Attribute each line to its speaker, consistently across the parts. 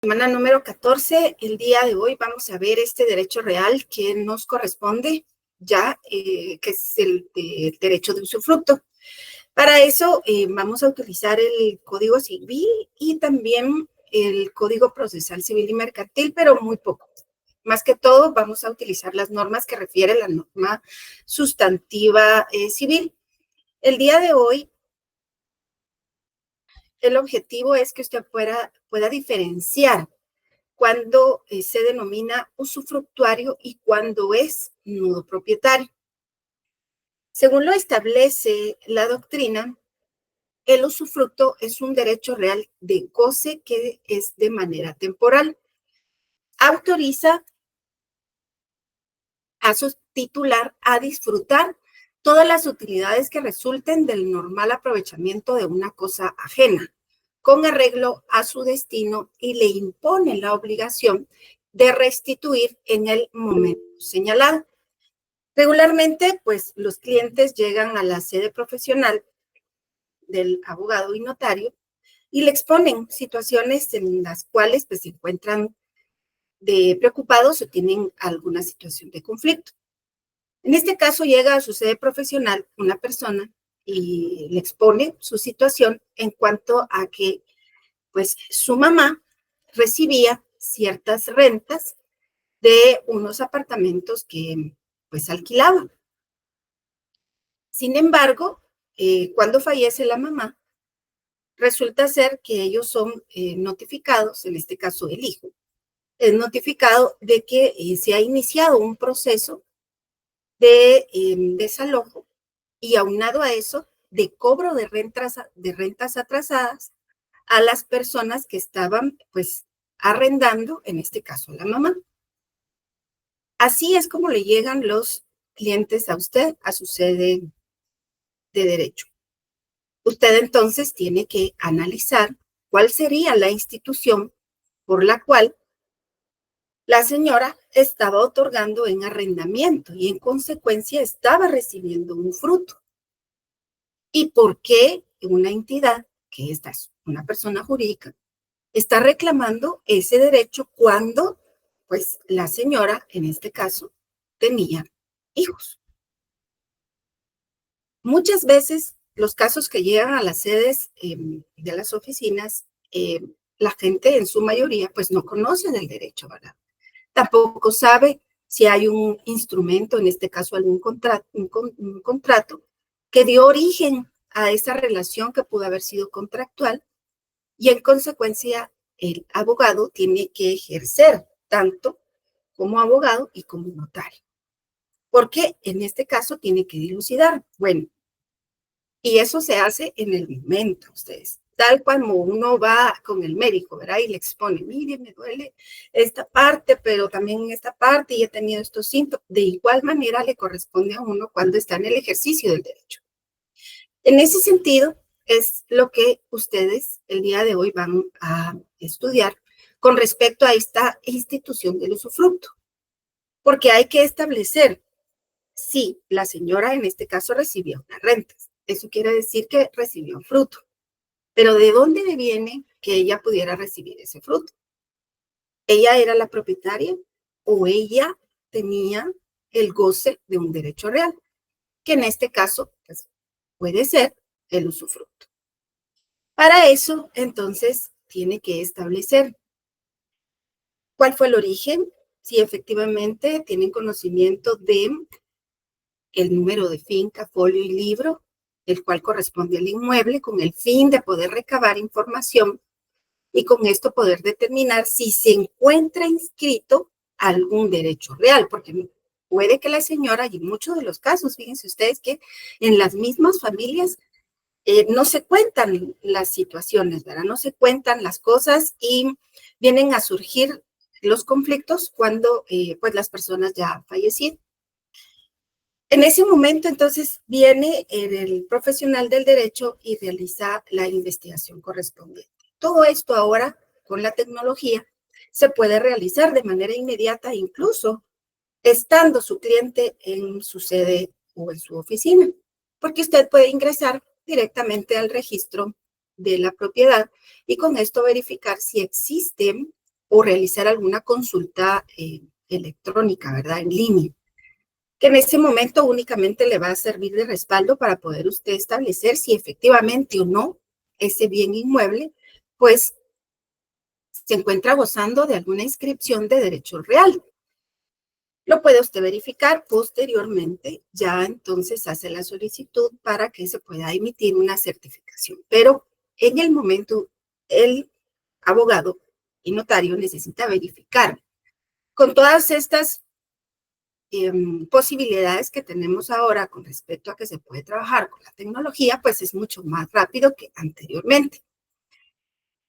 Speaker 1: Semana número 14, el día de hoy vamos a ver este derecho real que nos corresponde ya, que es el derecho de usufructo. Para eso vamos a utilizar el Código Civil y también el Código Procesal Civil y Mercantil, pero muy poco. Más que todo vamos a utilizar las normas que refiere la norma sustantiva civil. El día de hoy, el objetivo es que usted pueda diferenciar cuando se denomina usufructuario y cuando es nudo propietario. Según lo establece la doctrina, el usufructo es un derecho real de goce que es de manera temporal. Autoriza a su titular a disfrutar todas las utilidades que resulten del normal aprovechamiento de una cosa ajena, con arreglo a su destino, y le impone la obligación de restituir en el momento señalado. Regularmente, pues los clientes llegan a la sede profesional del abogado y notario y le exponen situaciones en las cuales pues, se encuentran preocupados o tienen alguna situación de conflicto. En este caso llega a su sede profesional una persona y le expone su situación en cuanto a que pues su mamá recibía ciertas rentas de unos apartamentos que pues alquilaba. Sin embargo, cuando fallece la mamá, resulta ser que ellos son notificados, en este caso el hijo, es notificado de que se ha iniciado un proceso de desalojo y aunado a eso, de cobro de rentas atrasadas a las personas que estaban pues arrendando, en este caso a la mamá. Así es como le llegan los clientes a usted, a su sede de derecho. Usted entonces tiene que analizar cuál sería la institución por la cual la señora estaba otorgando en arrendamiento y en consecuencia estaba recibiendo un fruto. ¿Y por qué una entidad, que esta es una persona jurídica, está reclamando ese derecho cuando, pues, la señora, en este caso, tenía hijos? Muchas veces los casos que llegan a las sedes de las oficinas, la gente en su mayoría pues no conoce del derecho, ¿verdad? Tampoco sabe si hay un instrumento, en este caso algún contrato, un contrato que dio origen a esa relación que pudo haber sido contractual, y en consecuencia el abogado tiene que ejercer tanto como abogado y como notario, porque en este caso tiene que dilucidar. Bueno, y eso se hace en el momento, ustedes. Tal como uno va con el médico, ¿verdad? Y le expone, mire, me duele esta parte, pero también en esta parte y he tenido estos síntomas. De igual manera le corresponde a uno cuando está en el ejercicio del derecho. En ese sentido, es lo que ustedes el día de hoy van a estudiar con respecto a esta institución del usufructo. Porque hay que establecer si la señora en este caso recibió unas rentas. Eso quiere decir que recibió un fruto. Pero ¿de dónde viene que ella pudiera recibir ese fruto? ¿Ella era la propietaria o ella tenía el goce de un derecho real? Que en este caso pues, puede ser el usufructo. Para eso, entonces, tiene que establecer cuál fue el origen, si efectivamente tienen conocimiento de el número de finca, folio y libro, el cual corresponde al inmueble, con el fin de poder recabar información y con esto poder determinar si se encuentra inscrito algún derecho real, porque puede que la señora, y en muchos de los casos, fíjense ustedes que en las mismas familias no se cuentan las situaciones, ¿verdad? No se cuentan las cosas y vienen a surgir los conflictos cuando pues las personas ya fallecieron. En ese momento, entonces, viene el profesional del derecho y realiza la investigación correspondiente. Todo esto ahora, con la tecnología, se puede realizar de manera inmediata, incluso estando su cliente en su sede o en su oficina, porque usted puede ingresar directamente al registro de la propiedad y con esto verificar si existe o realizar alguna consulta electrónica, ¿verdad? En línea, que en ese momento únicamente le va a servir de respaldo para poder usted establecer si efectivamente o no ese bien inmueble, pues se encuentra gozando de alguna inscripción de derecho real. Lo puede usted verificar posteriormente, ya entonces hace la solicitud para que se pueda emitir una certificación. Pero en el momento, el abogado y notario necesita verificar con todas estas posibilidades que tenemos ahora con respecto a que se puede trabajar con la tecnología, pues es mucho más rápido que anteriormente.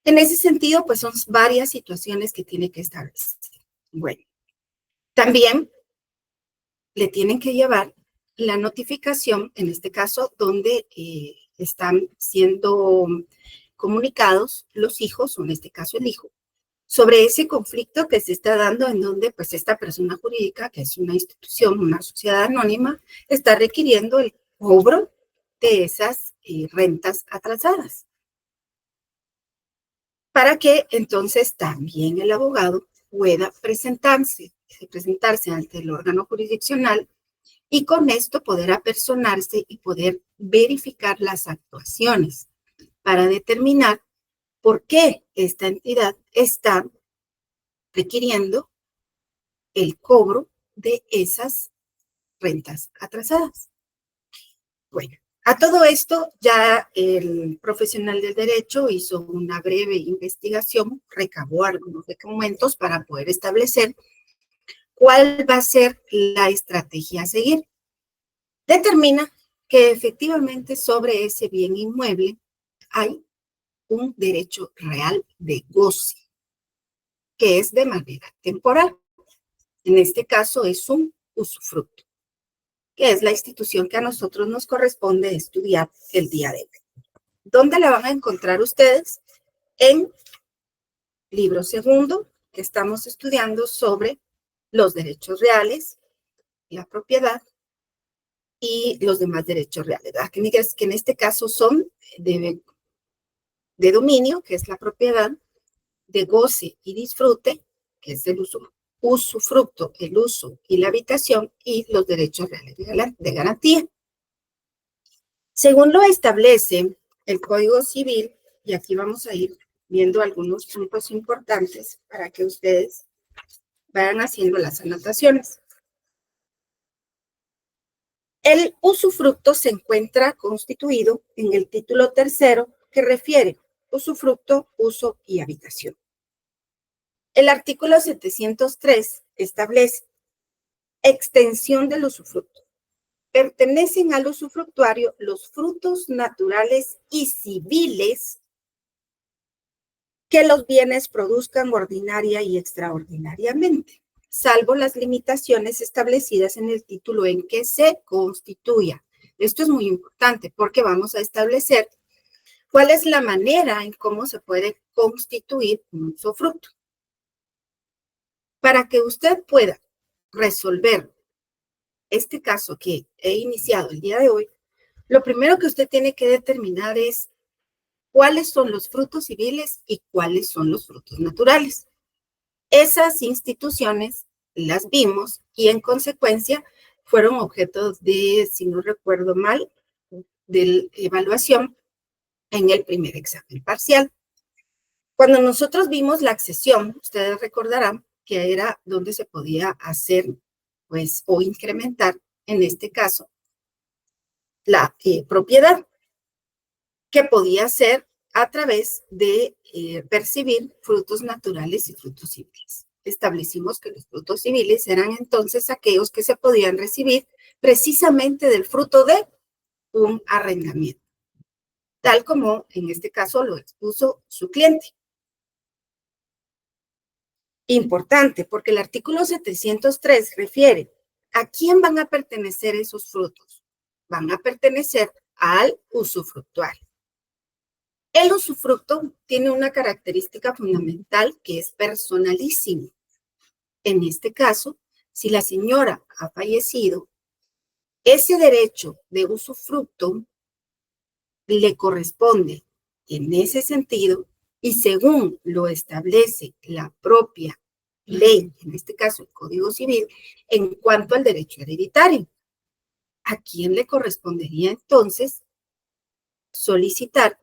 Speaker 1: En ese sentido, pues son varias situaciones que tiene que establecer. Bueno, también le tienen que llevar la notificación, en este caso, donde están siendo comunicados los hijos, o en este caso el hijo, sobre ese conflicto que se está dando en donde pues esta persona jurídica, que es una institución, una sociedad anónima, está requiriendo el cobro de esas rentas atrasadas. Para que entonces también el abogado pueda presentarse ante el órgano jurisdiccional y con esto poder apersonarse y poder verificar las actuaciones para determinar por qué esta entidad está requiriendo el cobro de esas rentas atrasadas. Bueno, a todo esto ya el profesional del derecho hizo una breve investigación, recabó algunos documentos para poder establecer cuál va a ser la estrategia a seguir. Determina que efectivamente sobre ese bien inmueble hay un derecho real de goce, que es de manera temporal. En este caso es un usufructo, que es la institución que a nosotros nos corresponde estudiar el día de hoy. ¿Dónde la van a encontrar ustedes? En libro segundo, que estamos estudiando sobre los derechos reales, la propiedad y los demás derechos reales, ¿verdad? Que en este caso son de dominio, que es la propiedad, de goce y disfrute, que es el usufructo, el uso y la habitación, y los derechos reales de garantía. Según lo establece el Código Civil, y aquí vamos a ir viendo algunos puntos importantes para que ustedes vayan haciendo las anotaciones. El usufructo se encuentra constituido en el título tercero que refiere usufructo, uso y habitación. El artículo 703 establece extensión del usufructo. Pertenecen al usufructuario los frutos naturales y civiles que los bienes produzcan ordinaria y extraordinariamente, salvo las limitaciones establecidas en el título en que se constituya. Esto es muy importante porque vamos a establecer cuál es la manera en cómo se puede constituir un usufructo. Para que usted pueda resolver este caso que he iniciado el día de hoy, lo primero que usted tiene que determinar es cuáles son los frutos civiles y cuáles son los frutos naturales. Esas instituciones las vimos y en consecuencia fueron objeto de, si no recuerdo mal, de evaluación en el primer examen parcial. Cuando nosotros vimos la accesión, ustedes recordarán que era donde se podía hacer, pues, o incrementar, en este caso, la propiedad, que podía ser a través de percibir frutos naturales y frutos civiles. Establecimos que los frutos civiles eran entonces aquellos que se podían recibir precisamente del fruto de un arrendamiento, tal como en este caso lo expuso su cliente. Importante, porque el artículo 703 refiere a quién van a pertenecer esos frutos. Van a pertenecer al usufructuario. El usufructo tiene una característica fundamental que es personalísimo. En este caso, si la señora ha fallecido, ese derecho de usufructo le corresponde, en ese sentido, y según lo establece la propia ley, en este caso el Código Civil, en cuanto al derecho hereditario. ¿A quién le correspondería entonces solicitar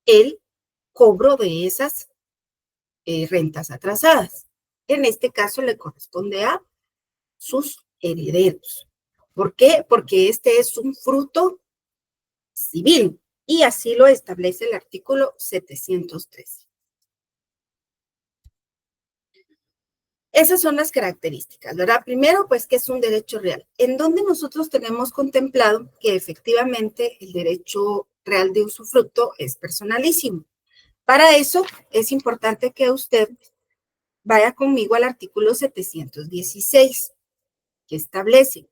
Speaker 1: el cobro de esas rentas atrasadas? En este caso le corresponde a sus herederos. ¿Por qué? Porque este es un fruto civil y así lo establece el artículo 713. Esas son las características, ¿verdad? Primero, pues, que es un derecho real, en donde nosotros tenemos contemplado que efectivamente el derecho real de usufructo es personalísimo. Para eso es importante que usted vaya conmigo al artículo 716, que establece.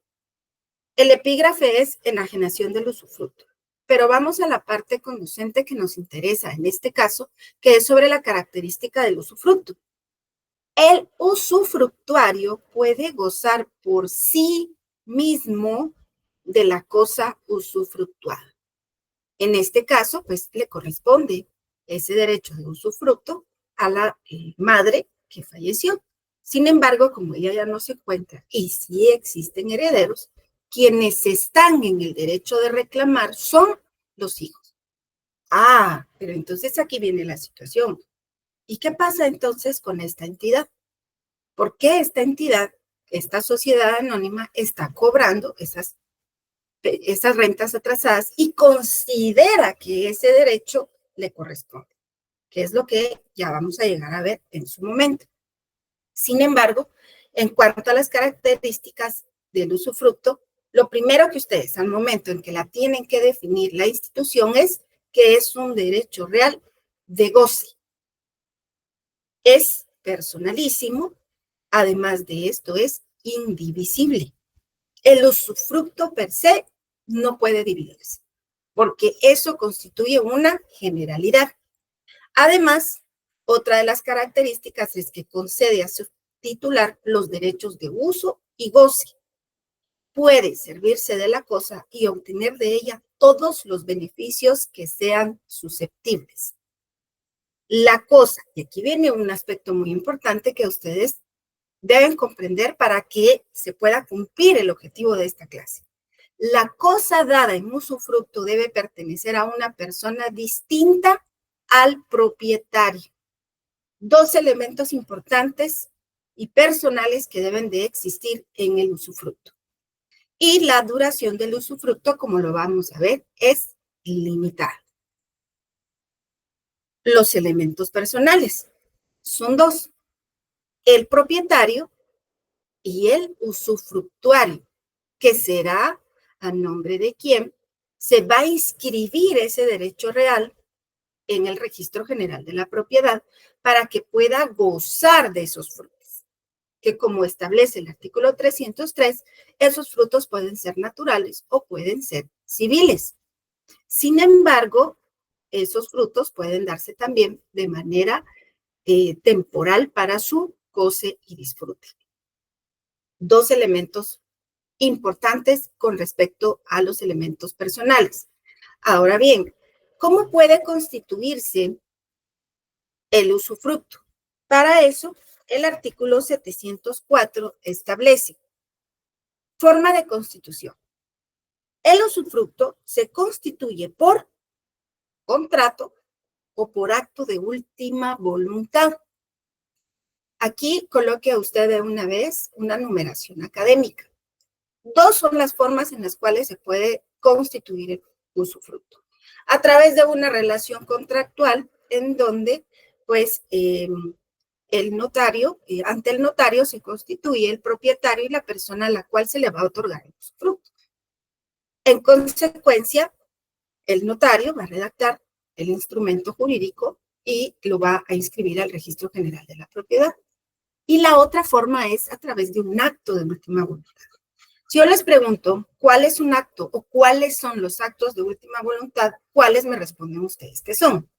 Speaker 1: El epígrafe es enajenación del usufructo, pero vamos a la parte conducente que nos interesa en este caso, que es sobre la característica del usufructo. El usufructuario puede gozar por sí mismo de la cosa usufructuada. En este caso, pues le corresponde ese derecho de usufructo a la madre que falleció. Sin embargo, como ella ya no se encuentra y sí existen herederos, quienes están en el derecho de reclamar son los hijos. Ah, pero entonces aquí viene la situación. ¿Y qué pasa entonces con esta entidad? ¿Por qué esta entidad, esta sociedad anónima, está cobrando esas rentas atrasadas y considera que ese derecho le corresponde? Que es lo que ya vamos a llegar a ver en su momento. Sin embargo, en cuanto a las características del usufructo, lo primero que ustedes al momento en que la tienen que definir la institución es que es un derecho real de goce. Es personalísimo, además de esto es indivisible. El usufructo per se no puede dividirse, porque eso constituye una generalidad. Además, otra de las características es que concede a su titular los derechos de uso y goce. Puede servirse de la cosa y obtener de ella todos los beneficios que sean susceptibles. La cosa, y aquí viene un aspecto muy importante que ustedes deben comprender para que se pueda cumplir el objetivo de esta clase. La cosa dada en usufructo debe pertenecer a una persona distinta al propietario. Dos elementos importantes y personales que deben de existir en el usufructo. Y la duración del usufructo, como lo vamos a ver, es ilimitada. Los elementos personales son dos: el propietario y el usufructuario, que será a nombre de quien se va a inscribir ese derecho real en el Registro General de la Propiedad para que pueda gozar de esos frutos, que como establece el artículo 303, esos frutos pueden ser naturales o pueden ser civiles. Sin embargo, esos frutos pueden darse también de manera temporal para su goce y disfrute. Dos elementos importantes con respecto a los elementos personales. Ahora bien, ¿cómo puede constituirse el usufructo? Para eso, el artículo 704 establece forma de constitución. El usufructo se constituye por contrato o por acto de última voluntad. Aquí coloque a usted de una vez una numeración académica. Dos son las formas en las cuales se puede constituir el usufructo. A través de una relación contractual en donde, pues, el notario, ante el notario se constituye el propietario y la persona a la cual se le va a otorgar el usufructo. En consecuencia, el notario va a redactar el instrumento jurídico y lo va a inscribir al Registro General de la Propiedad. Y la otra forma es a través de un acto de última voluntad. Si yo les pregunto cuál es un acto o cuáles son los actos de última voluntad, ¿cuáles me responden ustedes que son?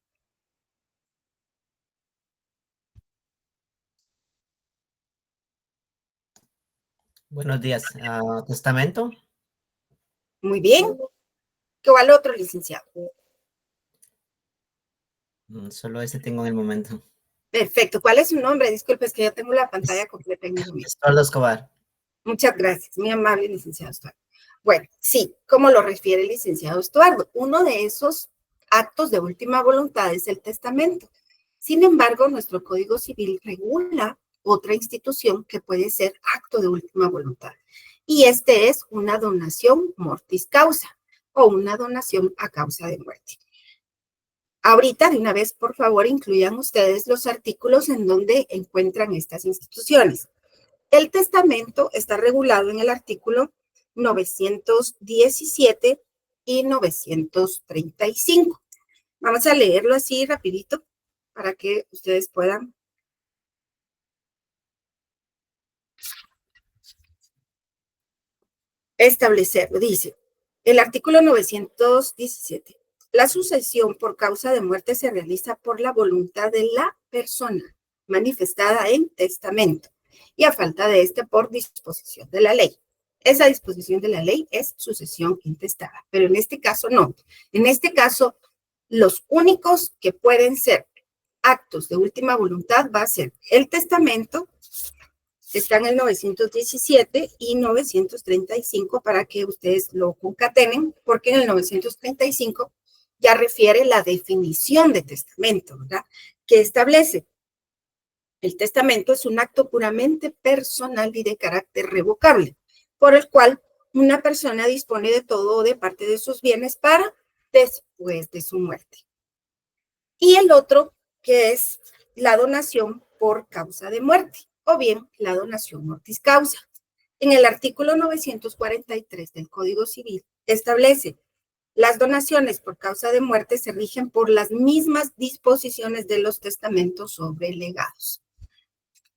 Speaker 2: Buenos días. ¿Testamento?
Speaker 1: Muy bien. ¿Cuál otro, licenciado?
Speaker 2: Solo ese tengo en el momento.
Speaker 1: Perfecto. ¿Cuál es su nombre? Disculpe, es que ya tengo la pantalla
Speaker 2: Es
Speaker 1: completa en el mío.
Speaker 2: Estuardo Escobar.
Speaker 1: Muchas gracias, muy amable, licenciado Estuardo. Bueno, sí, como lo refiere el licenciado Estuardo, uno de esos actos de última voluntad es el testamento. Sin embargo, nuestro Código Civil regula otra institución que puede ser acto de última voluntad. Y este es una donación mortis causa o una donación a causa de muerte. Ahorita, de una vez, por favor, incluyan ustedes los artículos en donde encuentran estas instituciones. El testamento está regulado en el artículo 917 y 935. Vamos a leerlo así rapidito para que ustedes puedan establecerlo. Dice, el artículo 917. La sucesión por causa de muerte se realiza por la voluntad de la persona manifestada en testamento y a falta de este por disposición de la ley. Esa disposición de la ley es sucesión intestada, pero en este caso no. En este caso, los únicos que pueden ser actos de última voluntad va a ser el testamento, está en el 917 y 935 para que ustedes lo concatenen, porque en el 935 ya refiere la definición de testamento, ¿verdad? Que establece el testamento es un acto puramente personal y de carácter revocable, por el cual una persona dispone de todo o de parte de sus bienes para después de su muerte. Y el otro, que es la donación por causa de muerte, o bien la donación mortis causa. En el artículo 943 del Código Civil establece las donaciones por causa de muerte se rigen por las mismas disposiciones de los testamentos sobre legados.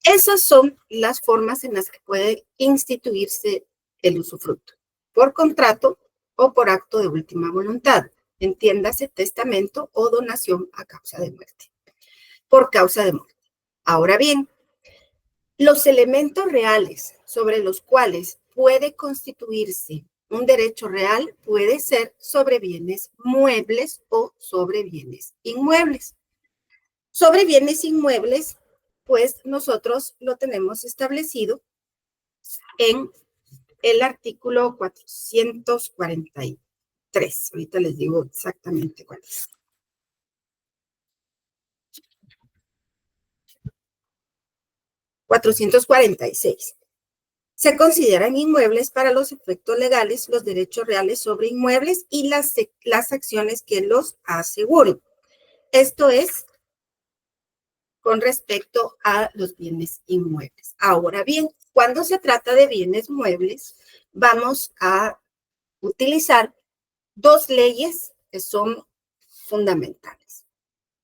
Speaker 1: Esas son las formas en las que puede instituirse el usufructo, por contrato o por acto de última voluntad, entiéndase testamento o donación a causa de muerte, por causa de muerte. Ahora bien, los elementos reales sobre los cuales puede constituirse un derecho real puede ser sobre bienes muebles o sobre bienes inmuebles. Sobre bienes inmuebles, pues nosotros lo tenemos establecido en el artículo 443. Ahorita les digo exactamente cuál es. 446. Se consideran inmuebles para los efectos legales los derechos reales sobre inmuebles y las acciones que los aseguren. Esto es con respecto a los bienes inmuebles. Ahora bien, cuando se trata de bienes muebles, vamos a utilizar dos leyes que son fundamentales.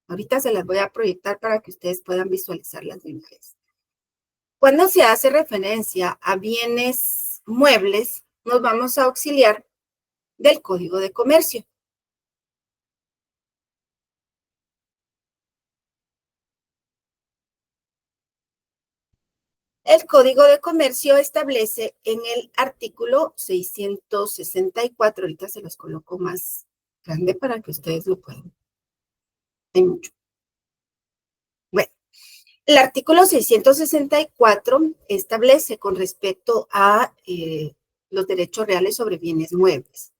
Speaker 1: Ahorita se las voy a proyectar para que ustedes puedan visualizarlas de una vez. Cuando se hace referencia a bienes muebles, nos vamos a auxiliar del Código de Comercio. El Código de Comercio establece en el artículo 664, ahorita se los coloco más grande para que ustedes lo puedan. Hay mucho. Bueno, el artículo 664 establece con respecto a los derechos reales sobre bienes muebles.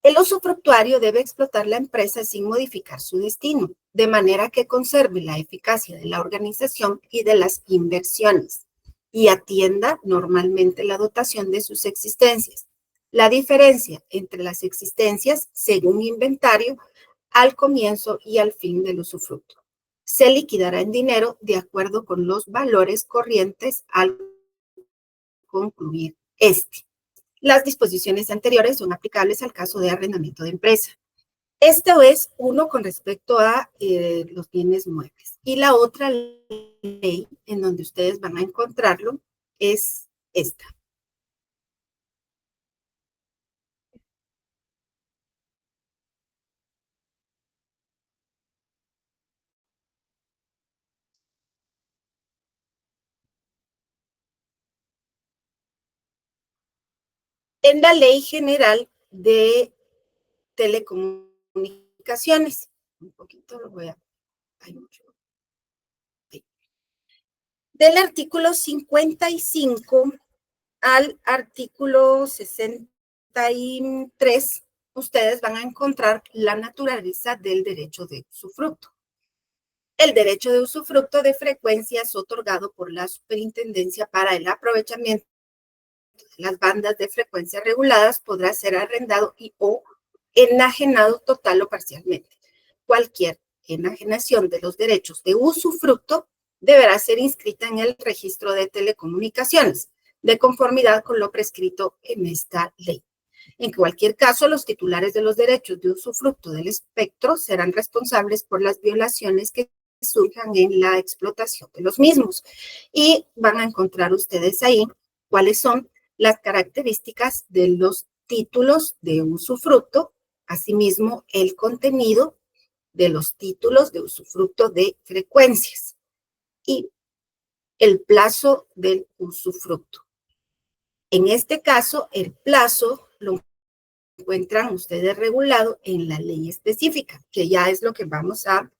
Speaker 1: El usufructuario debe explotar la empresa sin modificar su destino, de manera que conserve la eficacia de la organización y de las inversiones y atienda normalmente la dotación de sus existencias. La diferencia entre las existencias según inventario al comienzo y al fin del usufructo se liquidará en dinero de acuerdo con los valores corrientes al concluir este. Las disposiciones anteriores son aplicables al caso de arrendamiento de empresa. Esto es uno con respecto a los bienes muebles. Y la otra ley en donde ustedes van a encontrarlo es esta. En la Ley General de Telecomunicaciones. Un poquito lo voy a hay mucho. Del artículo 55 al artículo 63, ustedes van a encontrar la naturaleza del derecho de usufructo. El derecho de usufructo de frecuencias otorgado por la Superintendencia para el aprovechamiento de las bandas de frecuencias reguladas podrá ser arrendado y o enajenado total o parcialmente. Cualquier enajenación de los derechos de usufructo deberá ser inscrita en el registro de telecomunicaciones, de conformidad con lo prescrito en esta ley. En cualquier caso, los titulares de los derechos de usufructo del espectro serán responsables por las violaciones que surjan en la explotación de los mismos. Y van a encontrar ustedes ahí cuáles son las características de los títulos de usufructo, asimismo el contenido de los títulos de usufructo de frecuencias y el plazo del usufructo. En este caso, el plazo lo encuentran ustedes regulado en la ley específica, que ya es lo que vamos a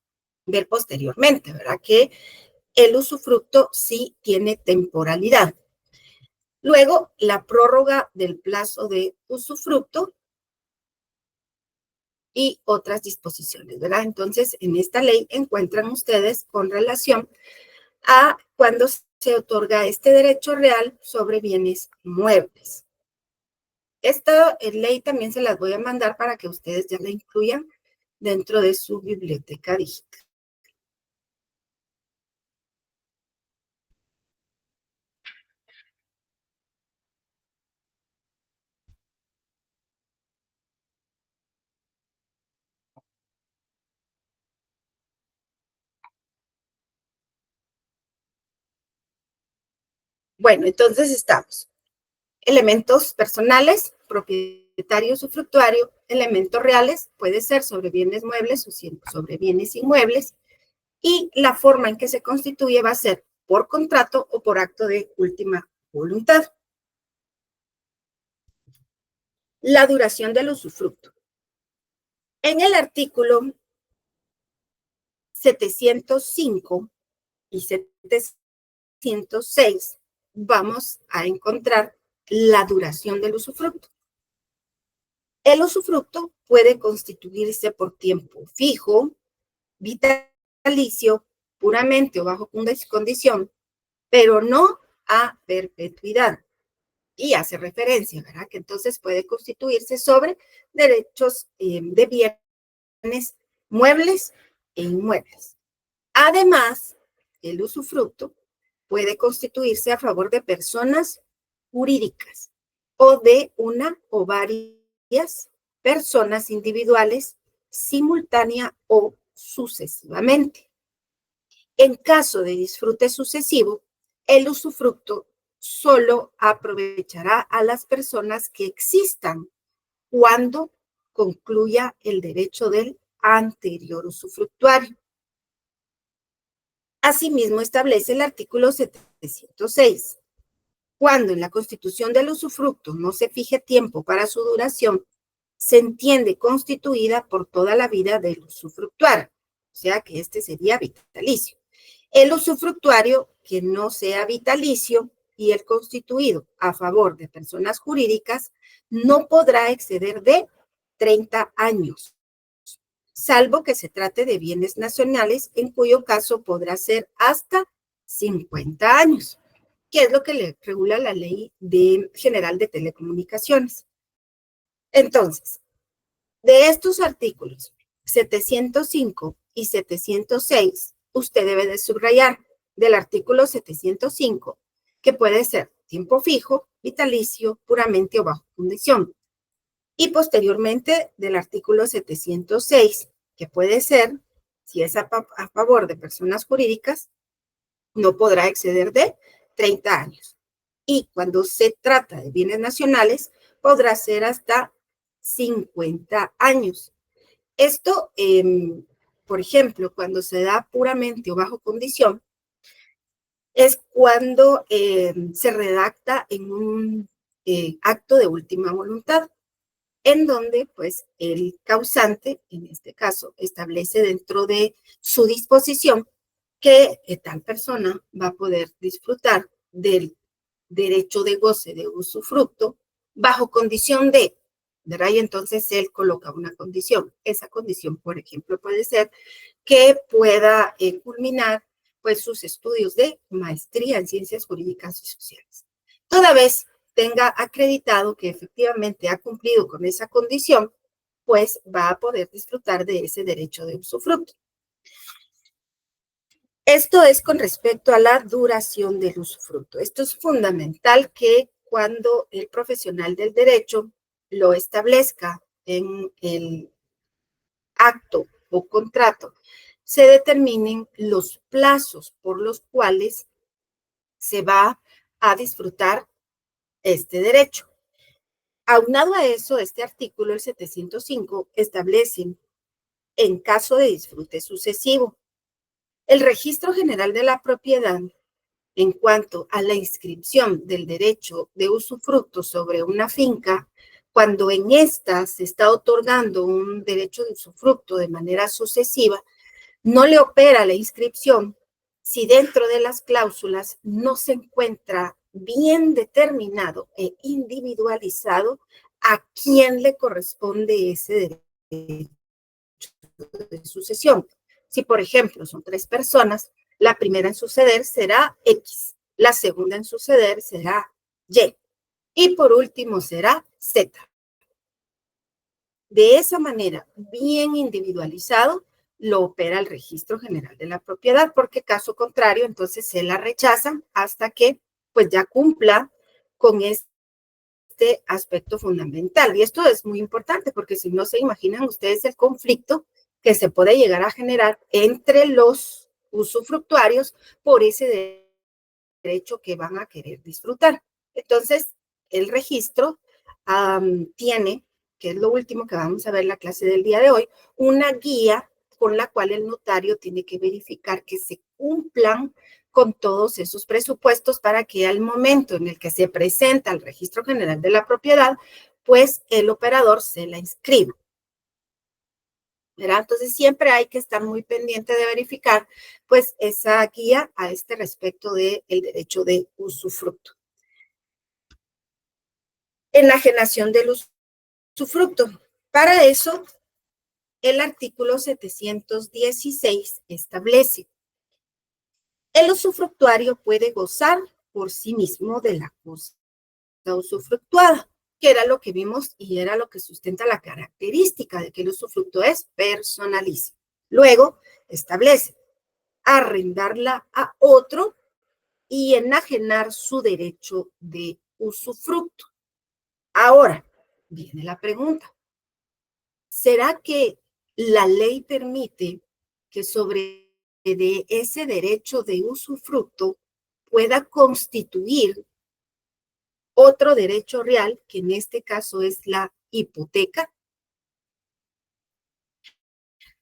Speaker 1: ver posteriormente, ¿verdad? Que el usufructo sí tiene temporalidad. Luego, la prórroga del plazo de usufructo y otras disposiciones, ¿verdad? Entonces, en esta ley encuentran ustedes con relación a cuando se otorga este derecho real sobre bienes muebles. Esta ley también se las voy a mandar para que ustedes ya la incluyan dentro de su biblioteca digital. Bueno, entonces estamos. Elementos personales, propietario usufructuario, elementos reales, puede ser sobre bienes muebles o sobre bienes inmuebles, y la forma en que se constituye va a ser por contrato o por acto de última voluntad. La duración del usufructo. En el artículo 705 y 706 vamos a encontrar la duración del usufructo. El usufructo puede constituirse por tiempo fijo, vitalicio, puramente o bajo condición, pero no a perpetuidad. Y hace referencia, ¿verdad? Que entonces puede constituirse sobre derechos de bienes muebles e inmuebles. Además, el usufructo puede constituirse a favor de personas jurídicas o de una o varias personas individuales simultánea o sucesivamente. En caso de disfrute sucesivo, el usufructo solo aprovechará a las personas que existan cuando concluya el derecho del anterior usufructuario. Asimismo, establece el artículo 706. Cuando en la constitución del usufructo no se fije tiempo para su duración, se entiende constituida por toda la vida del usufructuario, o sea que este sería vitalicio. El usufructuario que no sea vitalicio y el constituido a favor de personas jurídicas no podrá exceder de 30 años, salvo que se trate de bienes nacionales, en cuyo caso podrá ser hasta 50 años, que es lo que le regula la Ley General de Telecomunicaciones. Entonces, de estos artículos 705 y 706, usted debe de subrayar del artículo 705, que puede ser tiempo fijo, vitalicio, puramente o bajo condición. Y posteriormente del artículo 706, que puede ser, si es a favor de personas jurídicas, no podrá exceder de 30 años. Y cuando se trata de bienes nacionales, podrá ser hasta 50 años. Esto, por ejemplo, cuando se da puramente o bajo condición, es cuando se redacta en un acto de última voluntad. en donde pues el causante, en este caso, establece dentro de su disposición que tal persona va a poder disfrutar del derecho de goce de usufructo bajo condición de, ¿verdad? Y entonces él coloca una condición. Esa condición, por ejemplo, puede ser que pueda culminar pues sus estudios de maestría en ciencias jurídicas y sociales. Toda vez tenga acreditado que efectivamente ha cumplido con esa condición, pues va a poder disfrutar de ese derecho de usufructo. Esto es con respecto a la duración del usufructo. Esto es fundamental que cuando el profesional del derecho lo establezca en el acto o contrato, se determinen los plazos por los cuales se va a disfrutar este derecho. Aunado a eso, este artículo, el 705, establece, en caso de disfrute sucesivo, el Registro General de la Propiedad, en cuanto a la inscripción del derecho de usufructo sobre una finca, cuando en esta se está otorgando un derecho de usufructo de manera sucesiva, no le opera la inscripción si dentro de las cláusulas no se encuentra bien determinado e individualizado a quién le corresponde ese derecho de sucesión. Si, por ejemplo, son 3 personas, la primera en suceder será X, la segunda en suceder será Y, y por último será Z. De esa manera, bien individualizado, lo opera el Registro General de la Propiedad, porque caso contrario, entonces se la rechazan hasta que pues ya cumpla con este aspecto fundamental. Y esto es muy importante porque si no se imaginan ustedes el conflicto que se puede llegar a generar entre los usufructuarios por ese derecho que van a querer disfrutar. Entonces, el registro tiene, que es lo último que vamos a ver en la clase del día de hoy, una guía con la cual el notario tiene que verificar que se cumplan con todos esos presupuestos para que al momento en el que se presenta al Registro General de la Propiedad, pues el operador se la inscriba. ¿Verdad? Entonces siempre hay que estar muy pendiente de verificar pues esa guía a este respecto del derecho de usufructo. Enajenación del usufructo. Para eso, el artículo 716 establece: el usufructuario puede gozar por sí mismo de la cosa usufructuada, que era lo que vimos y era lo que sustenta la característica de que el usufructo es personalísimo. Luego, establece arrendarla a otro y enajenar su derecho de usufructo. Ahora, viene la pregunta: ¿será que la ley permite que sobre de ese derecho de usufructo pueda constituir otro derecho real, que en este caso es la hipoteca?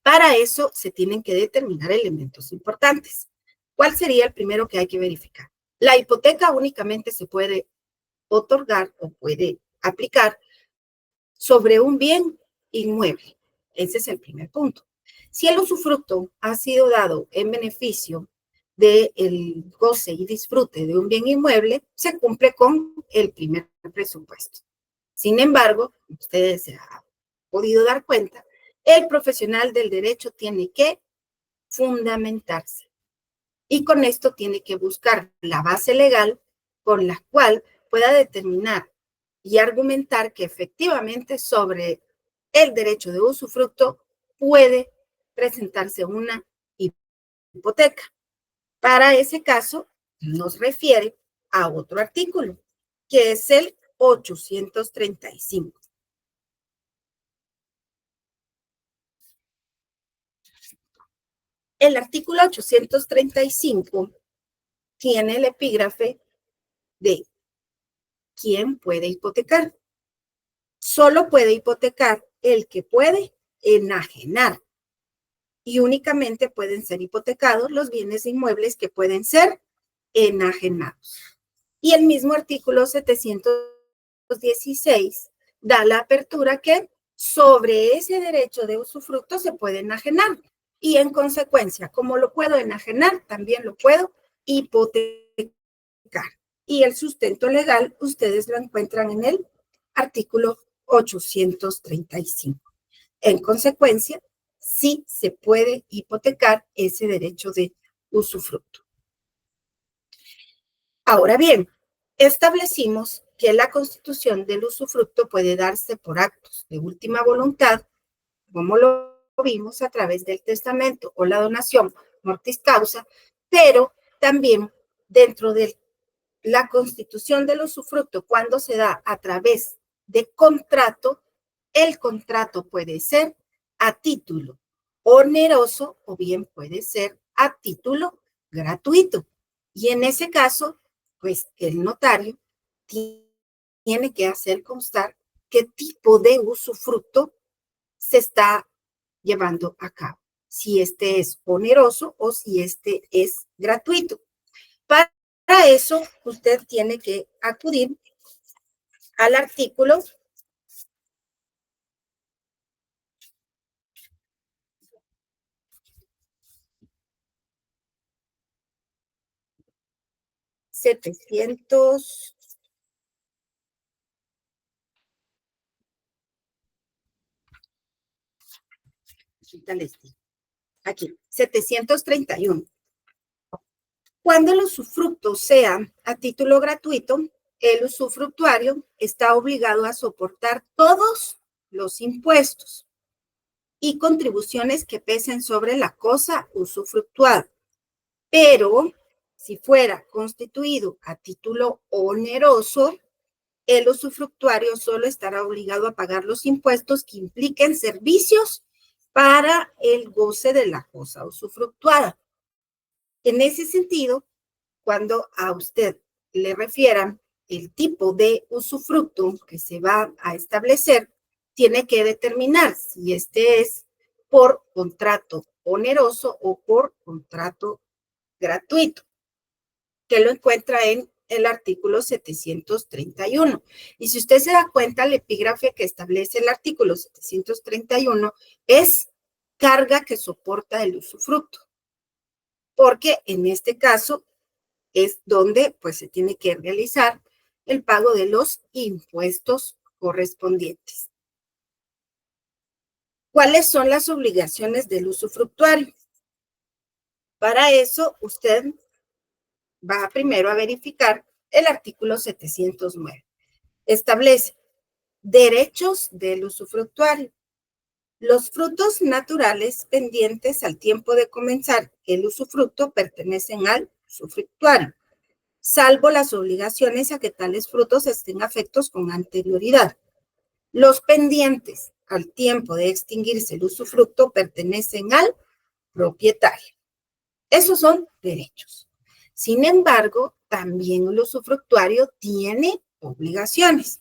Speaker 1: Para eso se tienen que determinar elementos importantes. ¿Cuál sería el primero que hay que verificar? La hipoteca únicamente se puede otorgar o puede aplicar sobre un bien inmueble. Ese es el primer punto. Si el usufructo ha sido dado en beneficio del goce y disfrute de un bien inmueble, se cumple con el primer presupuesto. Sin embargo, ustedes se han podido dar cuenta, el profesional del derecho tiene que fundamentarse y con esto tiene que buscar la base legal con la cual pueda determinar y argumentar que efectivamente sobre el derecho de usufructo puede presentarse una hipoteca. Para ese caso, nos refiere a otro artículo, que es el 835. El artículo 835 tiene el epígrafe de ¿quién puede hipotecar? Solo puede hipotecar el que puede enajenar y únicamente pueden ser hipotecados los bienes inmuebles que pueden ser enajenados. Y el mismo artículo 716 da la apertura que sobre ese derecho de usufructo se puede enajenar. Y en consecuencia, como lo puedo enajenar, también lo puedo hipotecar. Y el sustento legal, ustedes lo encuentran en el artículo 835. En consecuencia, sí se puede hipotecar ese derecho de usufructo. Ahora bien, establecimos que la constitución del usufructo puede darse por actos de última voluntad, como lo vimos a través del testamento o la donación mortis causa, pero también dentro de la constitución del usufructo, cuando se da a través de contrato, el contrato puede ser a título oneroso o bien puede ser a título gratuito. Y en ese caso, pues el notario tiene que hacer constar qué tipo de usufructo se está llevando a cabo, si este es oneroso o si este es gratuito. Para eso, usted tiene que acudir al artículo 700. Aquí, 731. Cuando el usufructo sea a título gratuito, el usufructuario está obligado a soportar todos los impuestos y contribuciones que pesen sobre la cosa usufructuada. Pero si fuera constituido a título oneroso, el usufructuario solo estará obligado a pagar los impuestos que impliquen servicios para el goce de la cosa usufructuada. En ese sentido, cuando a usted le refieran el tipo de usufructo que se va a establecer, tiene que determinar si este es por contrato oneroso o por contrato gratuito, que lo encuentra en el artículo 731. Y si usted se da cuenta, el epígrafe que establece el artículo 731 es carga que soporta el usufructo, porque en este caso es donde pues se tiene que realizar el pago de los impuestos correspondientes. ¿Cuáles son las obligaciones del usufructuario? Para eso, usted va primero a verificar el artículo 709. Establece derechos del usufructuario. Los frutos naturales pendientes al tiempo de comenzar el usufructo pertenecen al usufructuario, salvo las obligaciones a que tales frutos estén afectos con anterioridad. Los pendientes al tiempo de extinguirse el usufructo pertenecen al propietario. Esos son derechos. Sin embargo, también el usufructuario tiene obligaciones.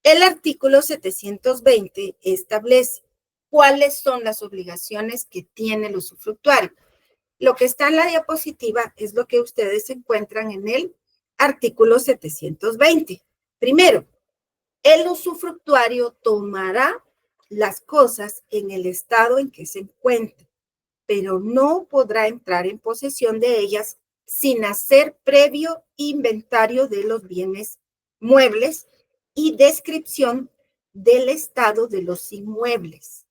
Speaker 1: El artículo 720 establece cuáles son las obligaciones que tiene el usufructuario. Lo que está en la diapositiva es lo que ustedes encuentran en el artículo 720. Primero, el usufructuario tomará las cosas en el estado en que se encuentren, pero no podrá entrar en posesión de ellas sin hacer previo inventario de los bienes muebles y descripción del estado de los inmuebles.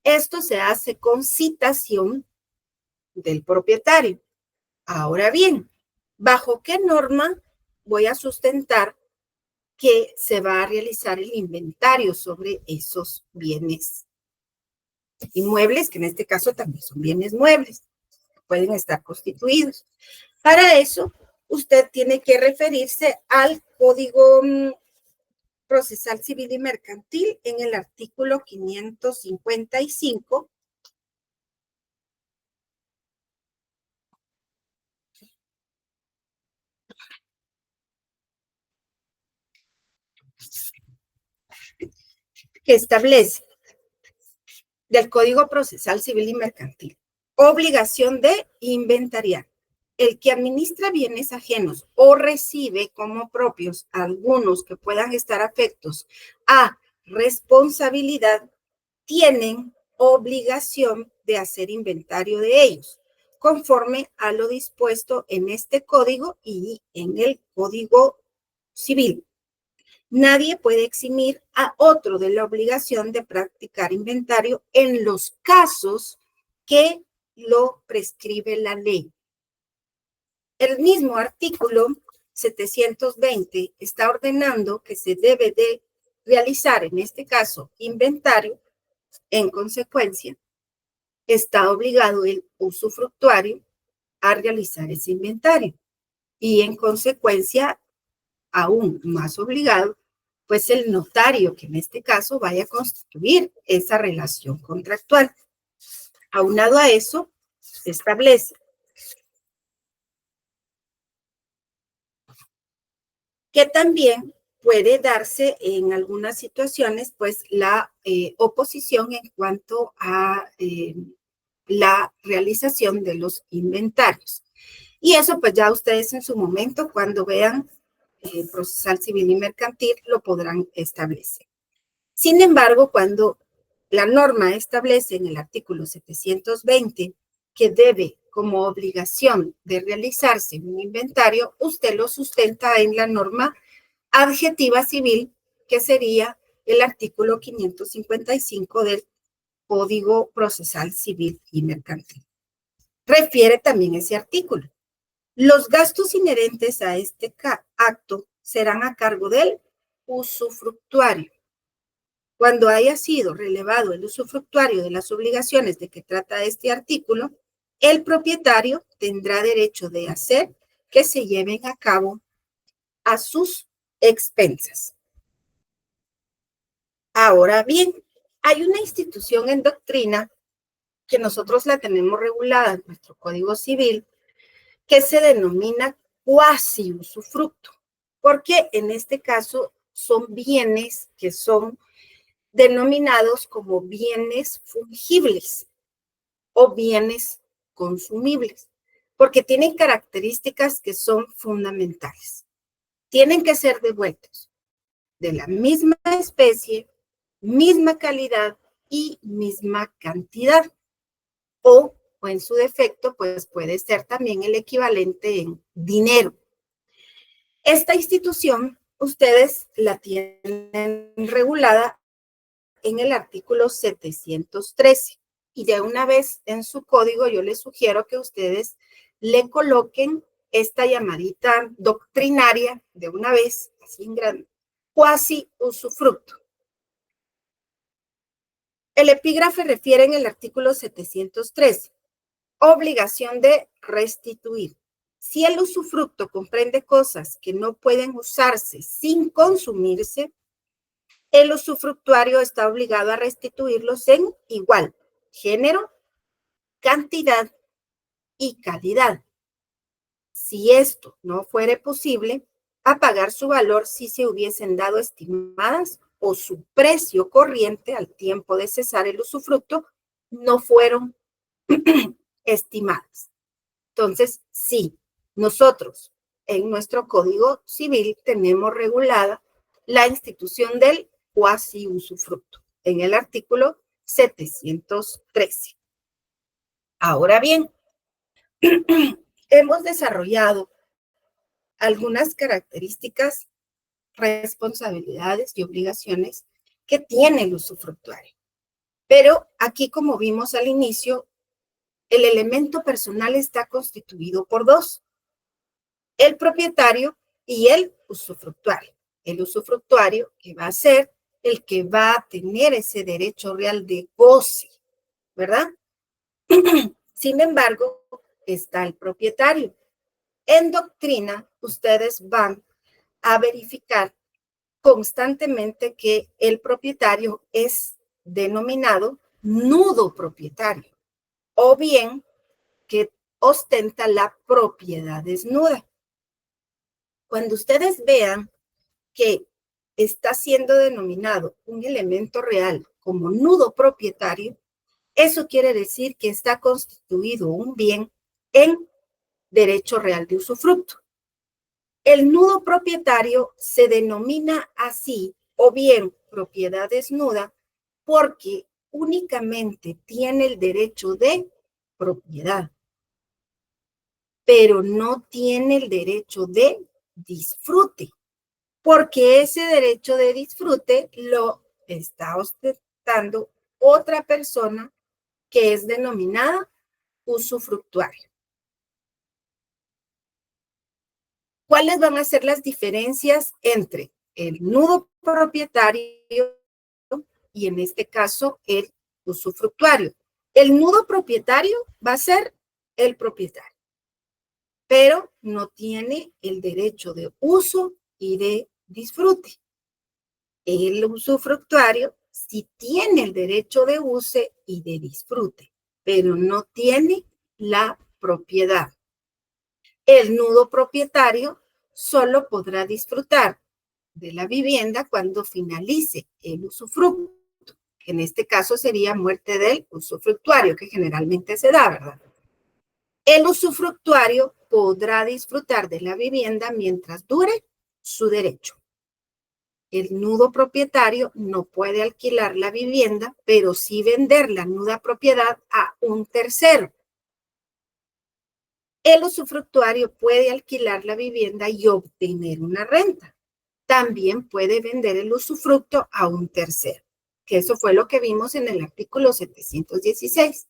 Speaker 1: Esto se hace con citación del propietario. Ahora bien, ¿bajo qué norma voy a sustentar que se va a realizar el inventario sobre esos bienes inmuebles, que en este caso también son bienes muebles, pueden estar constituidos? Para eso, usted tiene que referirse al Código Procesal Civil y Mercantil en el artículo 555, que establece del Código Procesal Civil y Mercantil obligación de inventariar. el que administra bienes ajenos o recibe como propios algunos que puedan estar afectos a responsabilidad, tienen obligación de hacer inventario de ellos, conforme a lo dispuesto en este código y en el Código Civil. Nadie puede eximir a otro de la obligación de practicar inventario en los casos que lo prescribe la ley. El mismo artículo 720 está ordenando que se debe de realizar, en este caso, inventario. En consecuencia, está obligado el usufructuario a realizar ese inventario y en consecuencia, aún más obligado, pues el notario que en este caso vaya a constituir esa relación contractual. Aunado a eso, se establece que también puede darse en algunas situaciones, pues, la oposición en cuanto a la realización de los inventarios. Y eso, pues, ya ustedes en su momento, cuando vean procesal civil y mercantil, lo podrán establecer. Sin embargo, cuando la norma establece en el artículo 720 que debe como obligación de realizarse un inventario, usted lo sustenta en la norma adjetiva civil, que sería el artículo 555 del Código Procesal Civil y Mercantil. Refiere también ese artículo. Los gastos inherentes a este acto serán a cargo del usufructuario. Cuando haya sido relevado el usufructuario de las obligaciones de que trata este artículo, el propietario tendrá derecho de hacer que se lleven a cabo a sus expensas. Ahora bien, hay una institución en doctrina que nosotros la tenemos regulada en nuestro Código Civil, que se denomina cuasi usufructo, porque en este caso son bienes que son denominados como bienes fungibles o bienes consumibles, porque tienen características que son fundamentales. Tienen que ser devueltos de la misma especie, misma calidad y misma cantidad, o en su defecto, pues puede ser también el equivalente en dinero. Esta institución, ustedes la tienen regulada en el artículo 713. Y de una vez en su código yo les sugiero que ustedes le coloquen esta llamadita doctrinaria de una vez, así en grande, cuasi usufructo. El epígrafe refiere en el artículo 713, obligación de restituir. Si el usufructo comprende cosas que no pueden usarse sin consumirse, el usufructuario está obligado a restituirlos en igual género, cantidad y calidad. Si esto no fuere posible, a pagar su valor si se hubiesen dado estimadas o su precio corriente al tiempo de cesar el usufructo no fueron estimadas. Entonces, sí, nosotros en nuestro Código Civil tenemos regulada la institución del cuasi usufructo en el artículo 713. Ahora bien, hemos desarrollado algunas características, responsabilidades y obligaciones que tiene el usufructuario. Pero aquí, como vimos al inicio, el elemento personal está constituido por dos: el propietario y el usufructuario. El usufructuario que va a ser el que va a tener ese derecho real de goce, ¿verdad? Sin embargo, está el propietario. En doctrina, ustedes van a verificar constantemente que el propietario es denominado nudo propietario o bien que ostenta la propiedad desnuda. Cuando ustedes vean que está siendo denominado un elemento real como nudo propietario, eso quiere decir que está constituido un bien en derecho real de usufructo. El nudo propietario se denomina así, o bien propiedad desnuda, porque únicamente tiene el derecho de propiedad, pero no tiene el derecho de disfrute, porque ese derecho de disfrute lo está ostentando otra persona que es denominada usufructuario. ¿Cuáles van a ser las diferencias entre el nudo propietario y en este caso el usufructuario? El nudo propietario va a ser el propietario, pero no tiene el derecho de uso y de disfrute. El usufructuario sí tiene el derecho de uso y de disfrute, pero no tiene la propiedad. El nudo propietario solo podrá disfrutar de la vivienda cuando finalice el usufructo, que en este caso sería muerte del usufructuario, que generalmente se da, ¿verdad? El usufructuario podrá disfrutar de la vivienda mientras dure su derecho. El nudo propietario no puede alquilar la vivienda, pero sí vender la nuda propiedad a un tercero. El usufructuario puede alquilar la vivienda y obtener una renta. También puede vender el usufructo a un tercero, que eso fue lo que vimos en el artículo 716.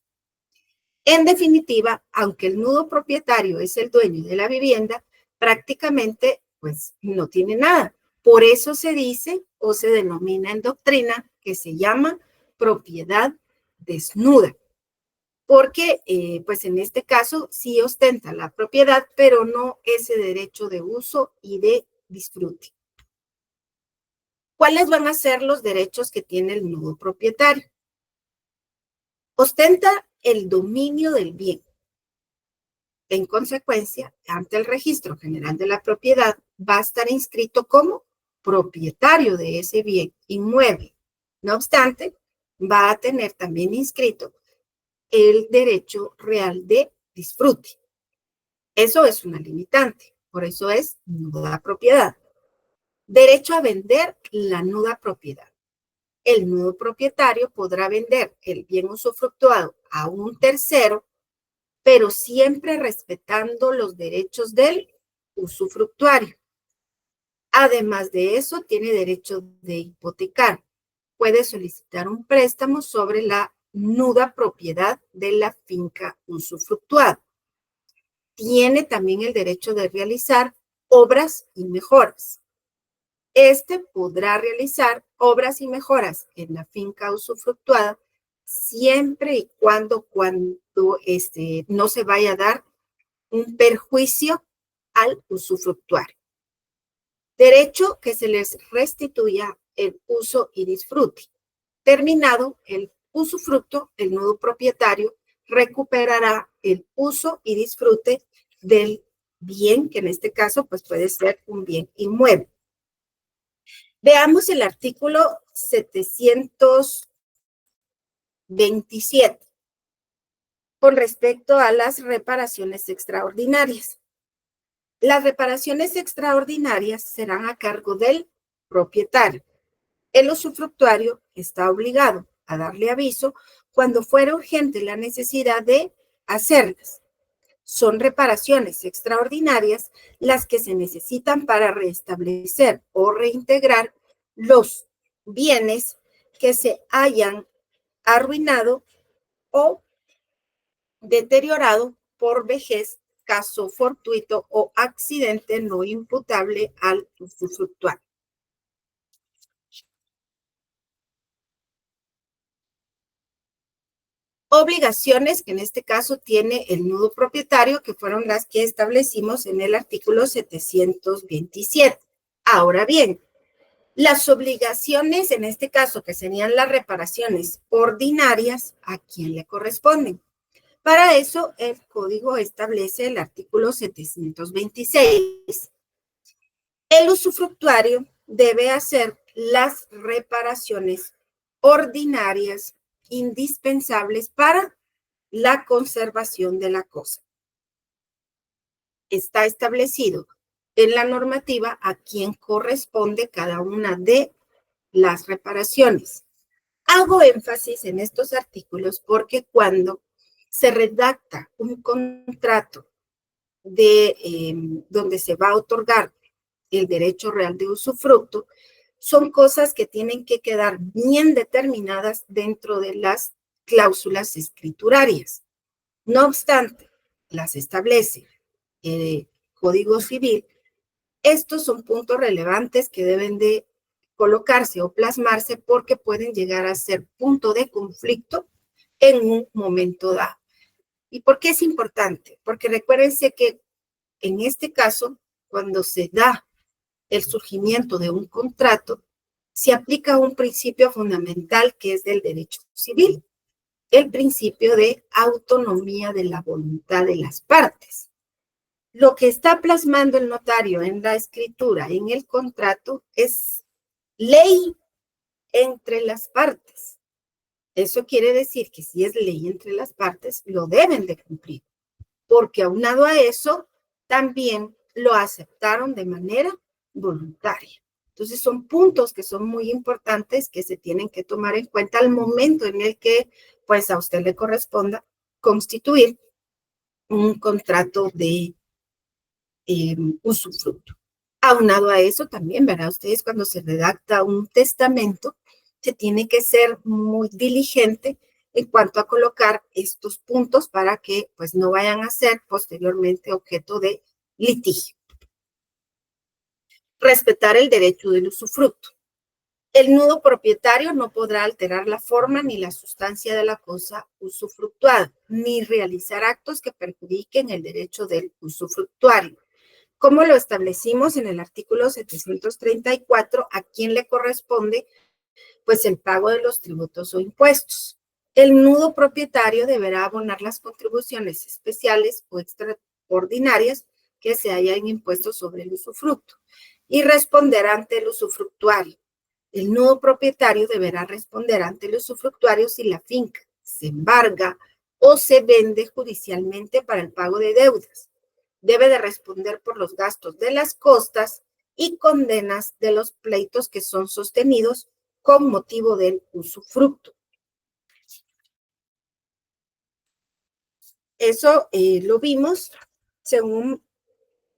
Speaker 1: En definitiva, aunque el nudo propietario es el dueño de la vivienda, prácticamente pues no tiene nada. Por eso se dice o se denomina en doctrina que se llama propiedad desnuda. Porque pues en este caso sí ostenta la propiedad, pero no ese derecho de uso y de disfrute. ¿Cuáles van a ser los derechos que tiene el nudo propietario? Ostenta el dominio del bien. En consecuencia, ante el Registro General de la Propiedad, va a estar inscrito como propietario de ese bien inmueble. No obstante, va a tener también inscrito el derecho real de disfrute. Eso es una limitante, por eso es nuda propiedad. Derecho a vender la nuda propiedad. El nudo propietario podrá vender el bien usufructuado a un tercero, pero siempre respetando los derechos del usufructuario. Además de eso, tiene derecho de hipotecar. Puede solicitar un préstamo sobre la nuda propiedad de la finca usufructuada. Tiene también el derecho de realizar obras y mejoras. Este podrá realizar obras y mejoras en la finca usufructuada siempre y cuando no se vaya a dar un perjuicio al usufructuario. Derecho que se les restituya el uso y disfrute. Terminado el usufructo, el nudo propietario recuperará el uso y disfrute del bien, que en este caso pues puede ser un bien inmueble. Veamos el artículo 727 con respecto a las reparaciones extraordinarias. Las reparaciones extraordinarias serán a cargo del propietario. El usufructuario está obligado a darle aviso cuando fuera urgente la necesidad de hacerlas. Son reparaciones extraordinarias las que se necesitan para restablecer o reintegrar los bienes que se hayan arruinado o deteriorado por vejez, caso fortuito o accidente no imputable al usufructuario. Obligaciones que en este caso tiene el nudo propietario, que fueron las que establecimos en el artículo 727. Ahora bien, las obligaciones en este caso, que serían las reparaciones ordinarias, ¿a quién le corresponden? Para eso, el código establece el artículo 726. El usufructuario debe hacer las reparaciones ordinarias indispensables para la conservación de la cosa. está establecido en la normativa a quién corresponde cada una de las reparaciones. Hago énfasis en estos artículos porque cuando se redacta un contrato donde se va a otorgar el derecho real de usufructo, son cosas que tienen que quedar bien determinadas dentro de las cláusulas escriturarias. No obstante, las establece el Código Civil. Estos son puntos relevantes que deben de colocarse o plasmarse porque pueden llegar a ser punto de conflicto en un momento dado. ¿Y por qué es importante? Porque recuérdense que en este caso, cuando se da el surgimiento de un contrato, se aplica un principio fundamental que es del derecho civil, el principio de autonomía de la voluntad de las partes. Lo que está plasmando el notario en la escritura, en el contrato, es ley entre las partes. Eso quiere decir que si es ley entre las partes, lo deben de cumplir, porque aunado a eso, también lo aceptaron de manera voluntaria. Entonces son puntos que son muy importantes que se tienen que tomar en cuenta al momento en el que pues a usted le corresponda constituir un contrato de usufructo. Aunado a eso también, verán ustedes, cuando se redacta un testamento, se tiene que ser muy diligente en cuanto a colocar estos puntos para que pues no vayan a ser posteriormente objeto de litigio. Respetar el derecho del usufructo. El nudo propietario no podrá alterar la forma ni la sustancia de la cosa usufructuada, ni realizar actos que perjudiquen el derecho del usufructuario. Como lo establecimos en el artículo 734, ¿a quién le corresponde? Pues el pago de los tributos o impuestos. El nudo propietario deberá abonar las contribuciones especiales o extraordinarias que se hayan impuesto sobre el usufructo y responder ante el usufructuario. El nudo propietario deberá responder ante el usufructuario si la finca se embarga o se vende judicialmente para el pago de deudas. Debe de responder por los gastos de las costas y condenas de los pleitos que son sostenidos con motivo del usufructo. Eso lo vimos según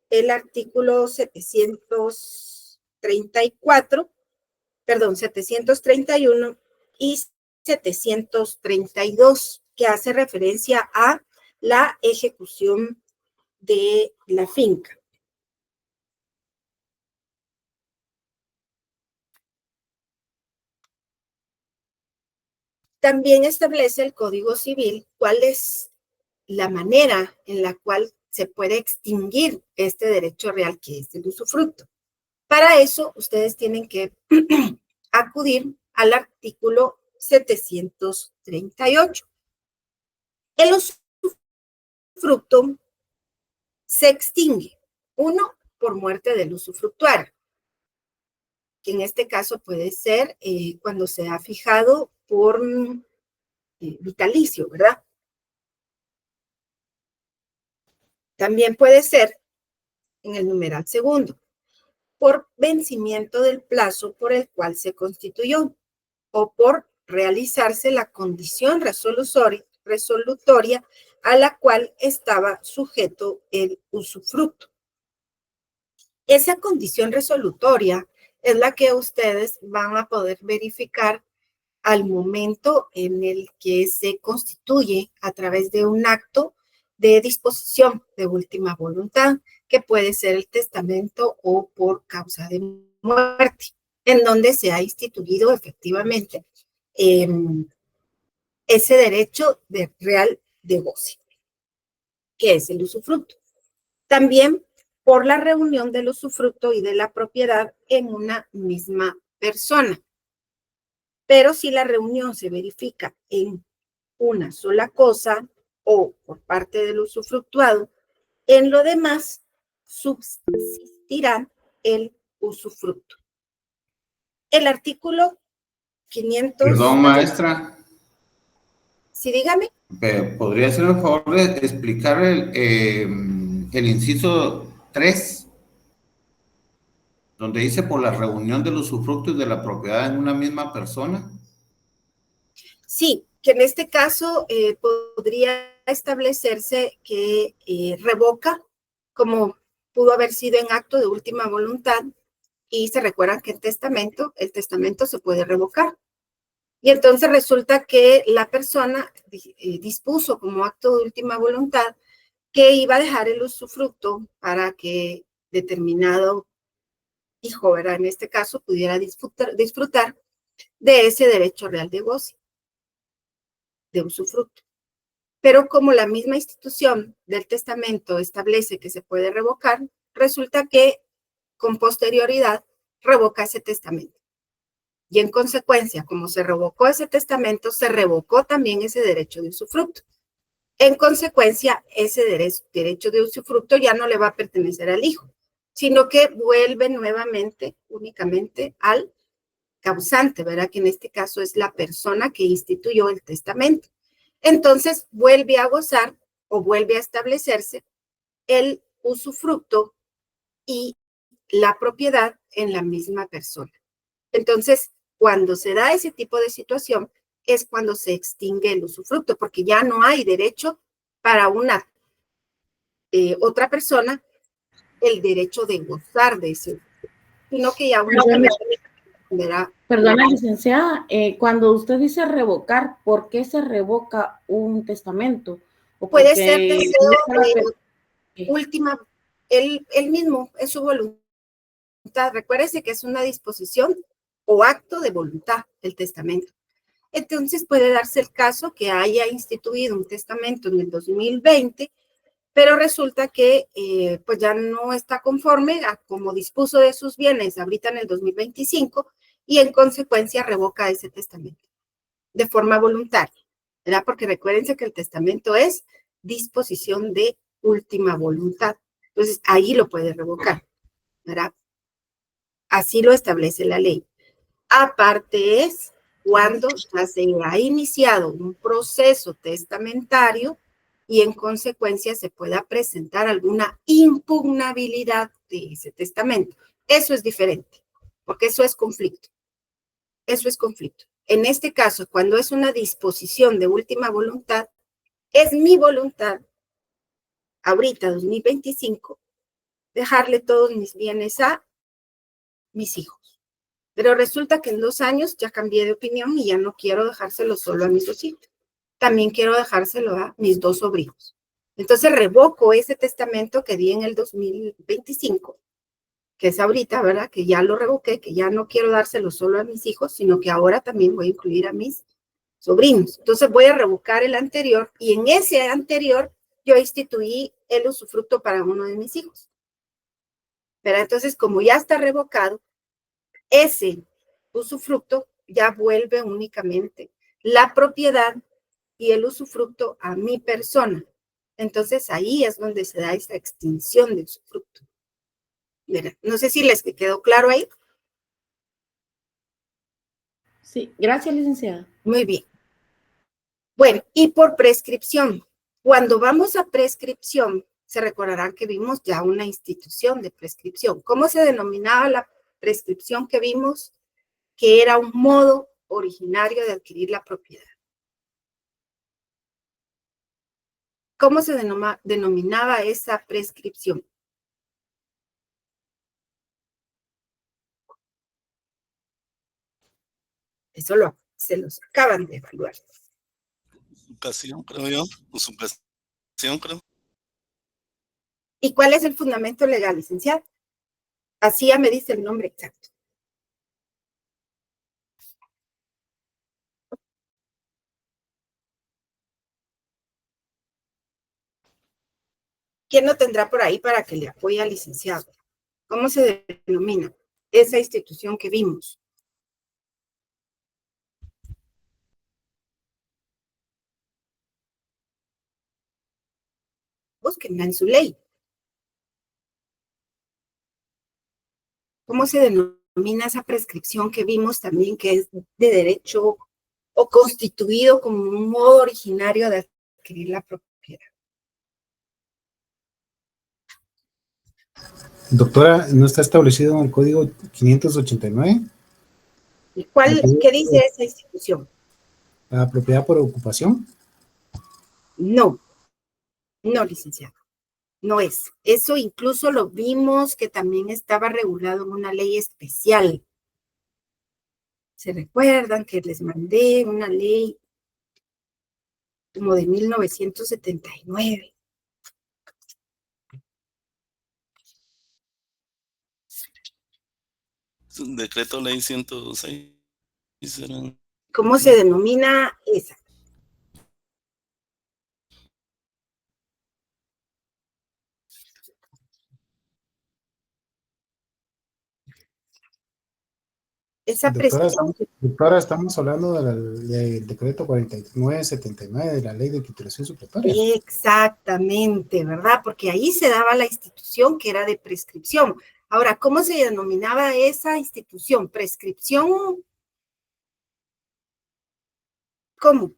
Speaker 1: el artículo 731 y 732, que hace referencia a la ejecución de la finca. También establece el Código Civil cuál es la manera en la cual se puede extinguir este derecho real que es el usufructo. Para eso, ustedes tienen que acudir al artículo 738. El usufructo se extingue, uno, por muerte del usufructuario, que en este caso puede ser cuando se ha fijado por vitalicio, ¿verdad? También puede ser en el numeral segundo, por vencimiento del plazo por el cual se constituyó o por realizarse la condición resolutoria a la cual estaba sujeto el usufructo. Esa condición resolutoria es la que ustedes van a poder verificar al momento en el que se constituye a través de un acto de disposición de última voluntad, que puede ser el testamento o por causa de muerte, en donde se ha instituido efectivamente ese derecho de real de goce, que es el usufructo. También por la reunión del usufructo y de la propiedad en una misma persona. Pero si la reunión se verifica en una sola cosa o por parte del usufructuado, en lo demás subsistirá el usufructo. El artículo 500...
Speaker 3: Perdón, maestra.
Speaker 1: Sí, dígame.
Speaker 3: ¿Podría hacer el favor de explicar el inciso 3, donde dice por la reunión del usufructo y de la propiedad en una misma persona.
Speaker 1: Sí, que en este caso podría establecerse que revoca, como pudo haber sido en acto de última voluntad, y se recuerda que el testamento se puede revocar. Y entonces resulta que la persona dispuso como acto de última voluntad que iba a dejar el usufructo para que determinado hijo, ¿verdad? En este caso, pudiera disfrutar de ese derecho real de goce, de usufructo. Pero como la misma institución del testamento establece que se puede revocar, resulta que con posterioridad revoca ese testamento. Y en consecuencia, como se revocó ese testamento, se revocó también ese derecho de usufructo. En consecuencia, ese derecho de usufructo ya no le va a pertenecer al hijo, sino que vuelve nuevamente únicamente al causante, ¿verdad? Que en este caso es la persona que instituyó el testamento. Entonces, vuelve a gozar o vuelve a establecerse el usufructo y la propiedad en la misma persona. Entonces, cuando se da ese tipo de situación, es cuando se extingue el usufructo, porque ya no hay derecho para una otra persona el derecho de gozar de ese usufructo, sino que ya una persona
Speaker 4: Perdona, licenciada, cuando usted dice revocar, ¿por qué se revoca un testamento? ¿O
Speaker 1: puede ser deseo
Speaker 4: de
Speaker 1: última, él mismo, es su voluntad. Recuérdese que es una disposición o acto de voluntad el testamento. Entonces puede darse el caso que haya instituido un testamento en el 2020, pero resulta que pues ya no está conforme a como dispuso de sus bienes ahorita en el 2025 y en consecuencia revoca ese testamento de forma voluntaria, ¿verdad? Porque recuérdense que el testamento es disposición de última voluntad. Entonces ahí lo puede revocar, ¿verdad? Así lo establece la ley. Aparte es cuando ya se ha iniciado un proceso testamentario y en consecuencia se pueda presentar alguna impugnabilidad de ese testamento. Eso es diferente, porque eso es conflicto. Eso es conflicto. En este caso, cuando es una disposición de última voluntad, es mi voluntad, ahorita, 2025, dejarle todos mis bienes a mis hijos. Pero resulta que en 2 años ya cambié de opinión y ya no quiero dejárselo solo a mis 2 hijos. También quiero dejárselo a mis 2 sobrinos. Entonces revoco ese testamento que di en el 2025, que es ahorita, ¿verdad? Que ya lo revoqué, que ya no quiero dárselo solo a mis hijos, sino que ahora también voy a incluir a mis sobrinos. Entonces voy a revocar el anterior y en ese anterior yo instituí el usufructo para uno de mis hijos. Pero entonces, como ya está revocado, ese usufructo ya vuelve únicamente la propiedad y el usufructo a mi persona. Entonces ahí es donde se da esa extinción de usufructo. Mira, no sé si les quedó claro ahí.
Speaker 4: Sí, gracias, licenciada.
Speaker 1: Muy bien. Bueno, y por prescripción. Cuando vamos a prescripción, se recordarán que vimos ya una institución de prescripción. ¿Cómo se denominaba la prescripción que vimos? Que era un modo originario de adquirir la propiedad. ¿Cómo se denominaba esa prescripción? Eso se los acaban de evaluar.
Speaker 5: Usurpación, creo yo. Usurpación, creo.
Speaker 1: ¿Y cuál es el fundamento legal, licenciado? Así ya me dice el nombre exacto. ¿Quién lo tendrá por ahí para que le apoye al licenciado? ¿Cómo se denomina esa institución que vimos? Búsquenla en su ley. ¿Cómo se denomina esa prescripción que vimos también que es de derecho o constituido como un modo originario de adquirir la propiedad?
Speaker 6: Doctora, ¿no está establecido en el código 589?
Speaker 1: ¿Y qué dice esa institución?
Speaker 6: La propiedad por ocupación.
Speaker 1: No, no, licenciado. No es. Eso incluso lo vimos que también estaba regulado en una ley especial. ¿Se recuerdan que les mandé una ley como de 1979?
Speaker 5: Es un decreto ley 106. ¿Será?
Speaker 1: ¿Cómo se denomina esa? Esa prescripción.
Speaker 6: Doctora, estamos hablando del decreto 4979 de la ley de titulación supletoria.
Speaker 1: Exactamente, ¿verdad? Porque ahí se daba la institución que era de prescripción. Ahora, ¿cómo se denominaba esa institución? Prescripción, ¿cómo?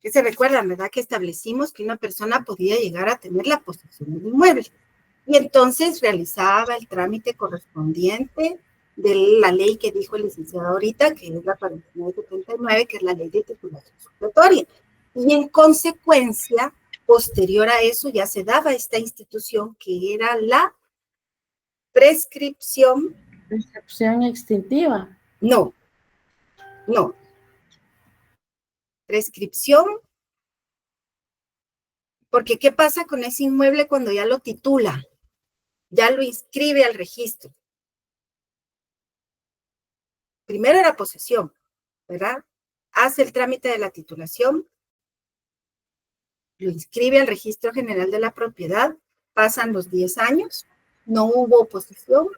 Speaker 1: Que se recuerdan, ¿verdad? Que establecimos que una persona podía llegar a tener la posesión del inmueble. Y entonces realizaba el trámite correspondiente de la ley que dijo el licenciado ahorita, que es la 4979, que es la ley de titulación supletoria. Y en consecuencia, posterior a eso, ya se daba esta institución que era la prescripción.
Speaker 4: Prescripción extintiva.
Speaker 1: No. Prescripción, porque ¿qué pasa con ese inmueble cuando ya lo titula? Ya lo inscribe al registro. Primero era posesión, ¿verdad? Hace el trámite de la titulación, lo inscribe al Registro General de la Propiedad, pasan los 10 años, no hubo oposición,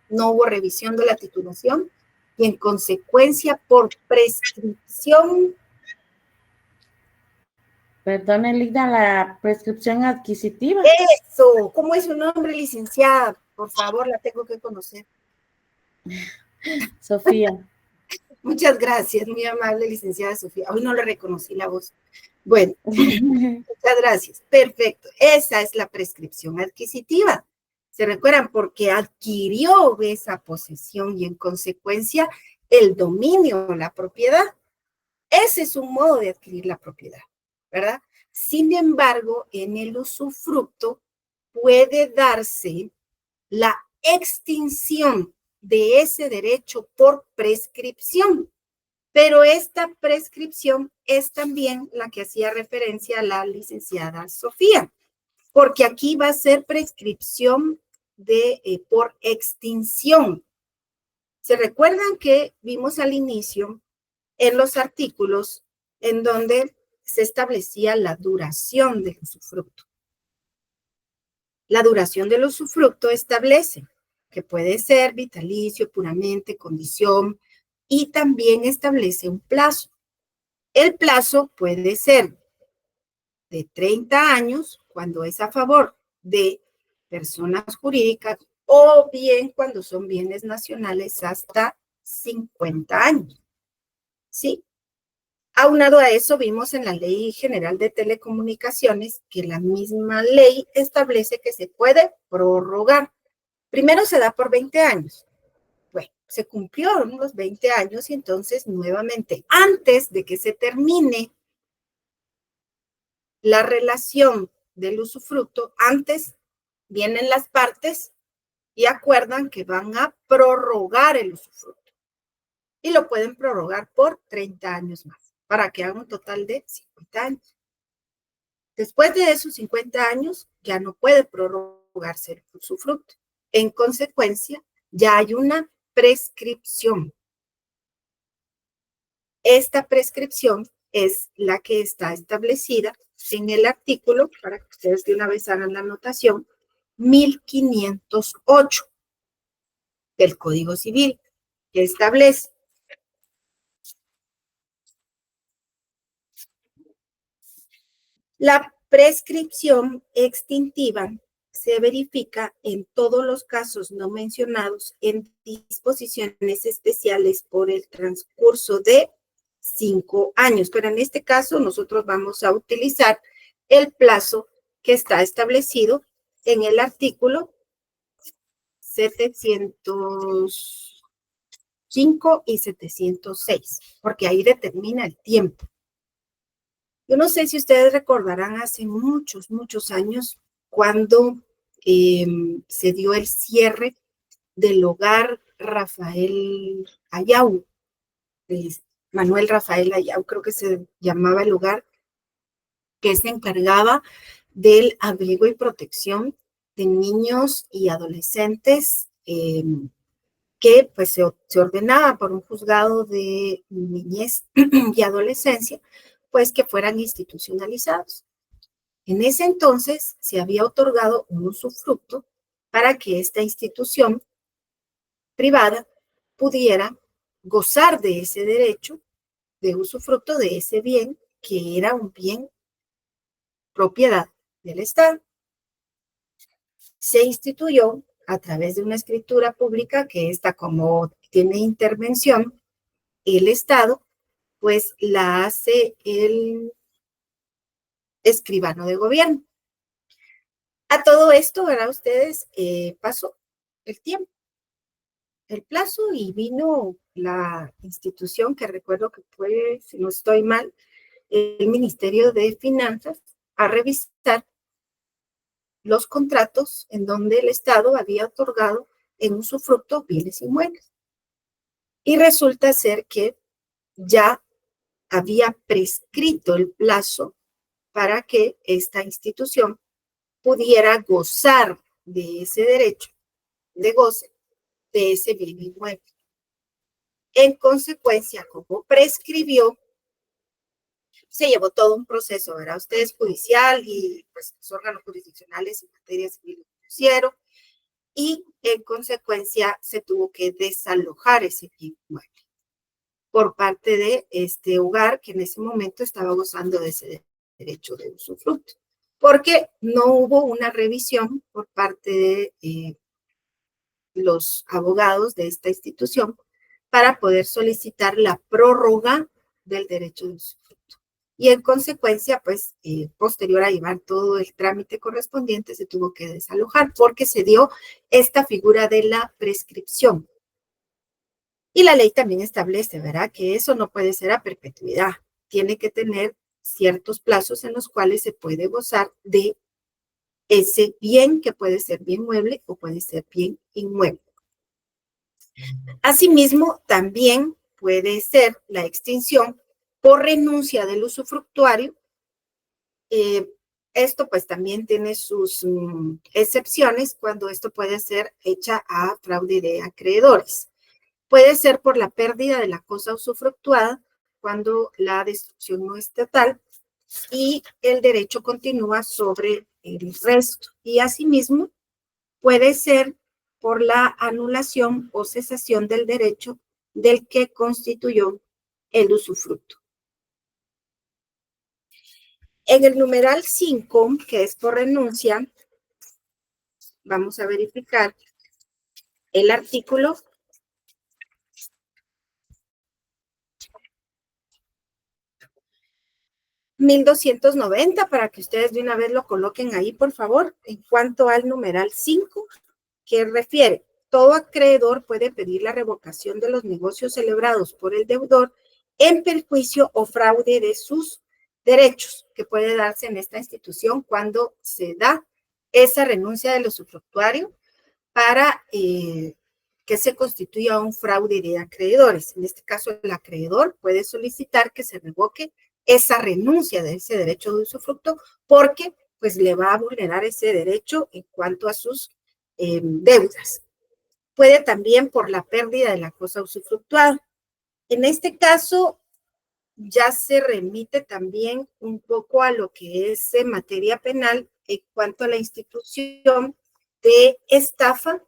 Speaker 1: no hubo revisión de la titulación, y en consecuencia, por prescripción.
Speaker 4: Perdón, Lida, la prescripción adquisitiva.
Speaker 1: Eso, ¿cómo es su nombre, licenciada? Por favor, la tengo que conocer.
Speaker 4: Sofía.
Speaker 1: Muchas gracias, muy amable licenciada Sofía. Hoy no le reconocí la voz. Bueno, muchas gracias. Perfecto. Esa es la prescripción adquisitiva. ¿Se recuerdan? Porque adquirió esa posesión y en consecuencia el dominio o la propiedad. Ese es un modo de adquirir la propiedad, ¿verdad? Sin embargo, en el usufructo puede darse la extinción de ese derecho por prescripción. Pero esta prescripción es también la que hacía referencia a la licenciada Sofía, porque aquí va a ser prescripción por extinción. ¿Se recuerdan que vimos al inicio en los artículos en donde se establecía la duración del usufructo? La duración del usufructo establece que puede ser vitalicio, puramente, condición, y también establece un plazo. El plazo puede ser de 30 años cuando es a favor de personas jurídicas o bien cuando son bienes nacionales hasta 50 años. ¿Sí? Aunado a eso, vimos en la Ley General de Telecomunicaciones que la misma ley establece que se puede prorrogar. Primero se da por 20 años. Bueno, se cumplieron los 20 años y entonces nuevamente, antes de que se termine la relación del usufructo, antes vienen las partes y acuerdan que van a prorrogar el usufructo. Y lo pueden prorrogar por 30 años más, para que haga un total de 50 años. Después de esos 50 años, ya no puede prorrogarse el usufructo. En consecuencia, ya hay una prescripción. Esta prescripción es la que está establecida en el artículo, para que ustedes de una vez hagan la anotación, 1508 del Código Civil, que establece la prescripción extintiva. se verifica en todos los casos no mencionados en disposiciones especiales por el transcurso de 5 años. Pero en este caso nosotros vamos a utilizar el plazo que está establecido en el artículo 705 y 706, porque ahí determina el tiempo. Yo no sé si ustedes recordarán hace muchos, muchos años cuando se dio el cierre del hogar Rafael Ayau, Manuel Rafael Ayau, creo que se llamaba el hogar, que se encargaba del abrigo y protección de niños y adolescentes que pues se ordenaba por un juzgado de niñez y adolescencia, pues que fueran institucionalizados. En ese entonces se había otorgado un usufructo para que esta institución privada pudiera gozar de ese derecho de usufructo de ese bien que era un bien propiedad del Estado. Se instituyó a través de una escritura pública que esta, como tiene intervención el Estado, pues la hace el escribano de gobierno. A todo esto, ¿verdad? Ustedes pasó el tiempo, el plazo, y vino la institución que recuerdo que fue, si no estoy mal, el Ministerio de Finanzas a revisar los contratos en donde el Estado había otorgado en usufructo bienes inmuebles. Y resulta ser que ya había prescrito el plazo para que esta institución pudiera gozar de ese derecho de goce de ese bien inmueble. En consecuencia, como prescribió, se llevó todo un proceso, ¿verdad? Ustedes judicial y pues los órganos jurisdiccionales en materia civil y financiero, y en consecuencia se tuvo que desalojar ese bien inmueble por parte de este hogar que en ese momento estaba gozando de ese derecho de usufructo, porque no hubo una revisión por parte de los abogados de esta institución para poder solicitar la prórroga del derecho de usufructo. Y en consecuencia, pues, posterior a llevar todo el trámite correspondiente, se tuvo que desalojar porque se dio esta figura de la prescripción. Y la ley también establece, ¿verdad?, que eso no puede ser a perpetuidad. Tiene que tener ciertos plazos en los cuales se puede gozar de ese bien, que puede ser bien mueble o puede ser bien inmueble. Asimismo, también puede ser la extinción por renuncia del usufructuario. Esto pues también tiene sus excepciones cuando esto puede ser hecha a fraude de acreedores. Puede ser por la pérdida de la cosa usufructuada cuando la destrucción no es total y el derecho continúa sobre el resto. Y asimismo puede ser por la anulación o cesación del derecho del que constituyó el usufructo. En el numeral 5, que es por renuncia, vamos a verificar el artículo 1290, para que ustedes de una vez lo coloquen ahí, por favor, en cuanto al numeral 5, que refiere: todo acreedor puede pedir la revocación de los negocios celebrados por el deudor en perjuicio o fraude de sus derechos, que puede darse en esta institución cuando se da esa renuncia del usufructuario para que se constituya un fraude de acreedores. En este caso, el acreedor puede solicitar que se revoque esa renuncia de ese derecho de usufructo porque pues le va a vulnerar ese derecho en cuanto a sus deudas. Puede también por la pérdida de la cosa usufructuada. En este caso, ya se remite también un poco a lo que es en materia penal en cuanto a la institución de estafa,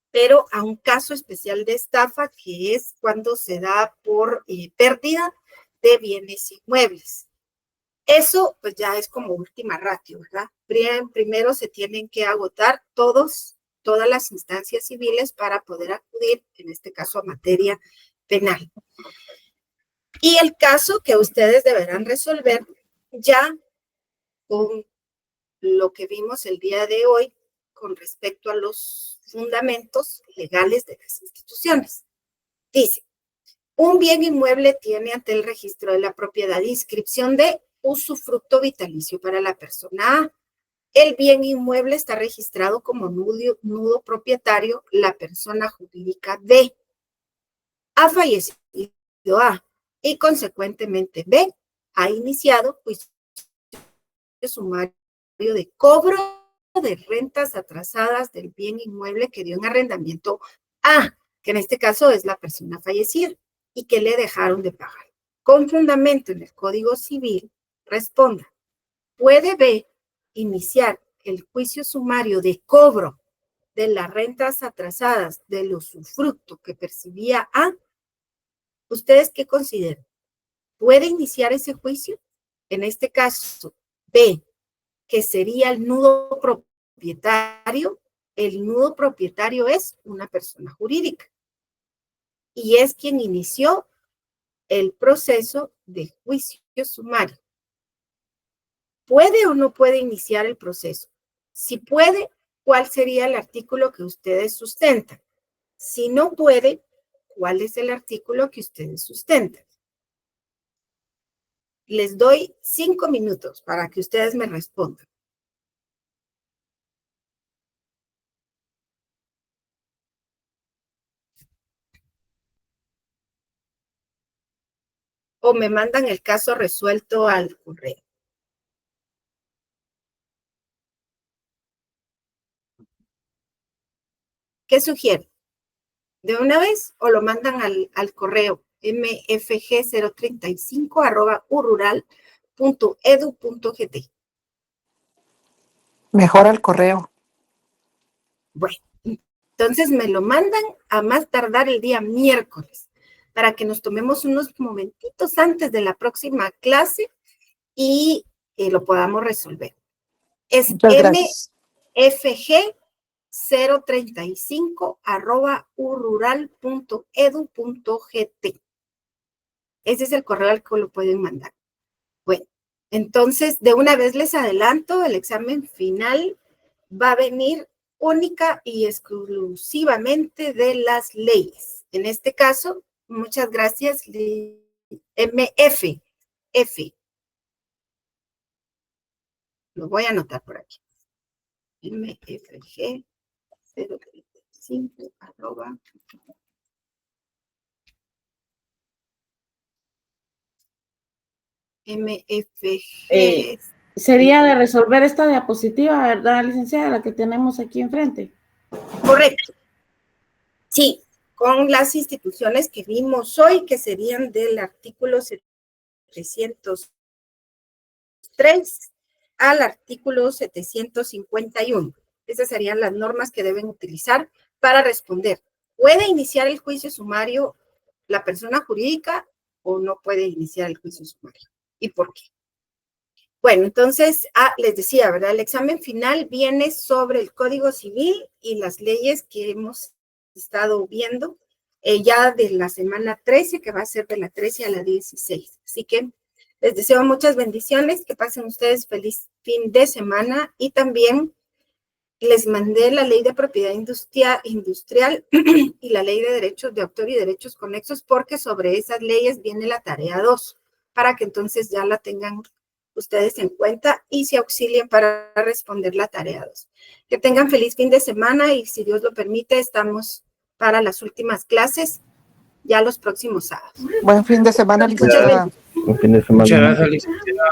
Speaker 1: pero a un caso especial de estafa que es cuando se da por pérdida de bienes inmuebles. Eso pues ya es como última ratio, ¿verdad? Primero se tienen que agotar todas las instancias civiles para poder acudir, en este caso, a materia penal. Y el caso que ustedes deberán resolver ya con lo que vimos el día de hoy con respecto a los fundamentos legales de las instituciones. Dice, un bien inmueble tiene ante el registro de la propiedad inscripción de usufructo vitalicio para la persona A. El bien inmueble está registrado como nudo propietario la persona jurídica B. Ha fallecido A y consecuentemente B ha iniciado juicio sumario de cobro de rentas atrasadas del bien inmueble que dio en arrendamiento A, que en este caso es la persona fallecida y que le dejaron de pagar. Con fundamento en el Código Civil, responda, ¿puede B iniciar el juicio sumario de cobro de las rentas atrasadas del usufructo que percibía A? ¿Ustedes qué consideran? ¿Puede iniciar ese juicio? En este caso, B, que sería el nudo propietario. El nudo propietario es una persona jurídica y es quien inició el proceso de juicio sumario. ¿Puede o no puede iniciar el proceso? Si puede, ¿cuál sería el artículo que ustedes sustentan? Si no puede, ¿cuál es el artículo que ustedes sustentan? Les doy 5 minutos para que ustedes me respondan. O me mandan el caso resuelto al correo. ¿Qué sugiere? ¿De una vez o lo mandan al correo mfg035@urural.edu.gt?
Speaker 7: Mejor al correo.
Speaker 1: Bueno, entonces me lo mandan a más tardar el día miércoles para que nos tomemos unos momentitos antes de la próxima clase y lo podamos resolver. Es
Speaker 7: Muchas gracias.
Speaker 1: mfg035@urural.edu.gt. Ese es el correo al que lo pueden mandar. Bueno, entonces de una vez les adelanto, el examen final va a venir única y exclusivamente de las leyes. En este caso, muchas gracias, MF. Lo voy a anotar por aquí. MFG 035 arroba MFG.
Speaker 4: Sería de resolver esta diapositiva, ¿verdad, licenciada? La que tenemos aquí enfrente.
Speaker 1: Correcto. Sí, con las instituciones que vimos hoy, que serían del artículo 703 al artículo 751. Esas serían las normas que deben utilizar para responder. ¿Puede iniciar el juicio sumario la persona jurídica o no puede iniciar el juicio sumario? ¿Y por qué? Bueno, entonces, les decía, ¿verdad? El examen final viene sobre el Código Civil y las leyes que hemos estado viendo ya de la semana 13, que va a ser de la 13 a la 16. Así que les deseo muchas bendiciones, que pasen ustedes feliz fin de semana y también les mandé la ley de propiedad industrial y la ley de derechos de autor y derechos conexos porque sobre esas leyes viene la tarea 2, para que entonces ya la tengan ustedes en cuenta y se auxilien para responder la tarea 2. Que tengan feliz fin de semana y si Dios lo permite, estamos para las últimas clases ya los próximos sábados.
Speaker 7: Buen fin de semana, licenciada.
Speaker 8: Buen fin de semana.
Speaker 9: Muchas gracias, licenciada.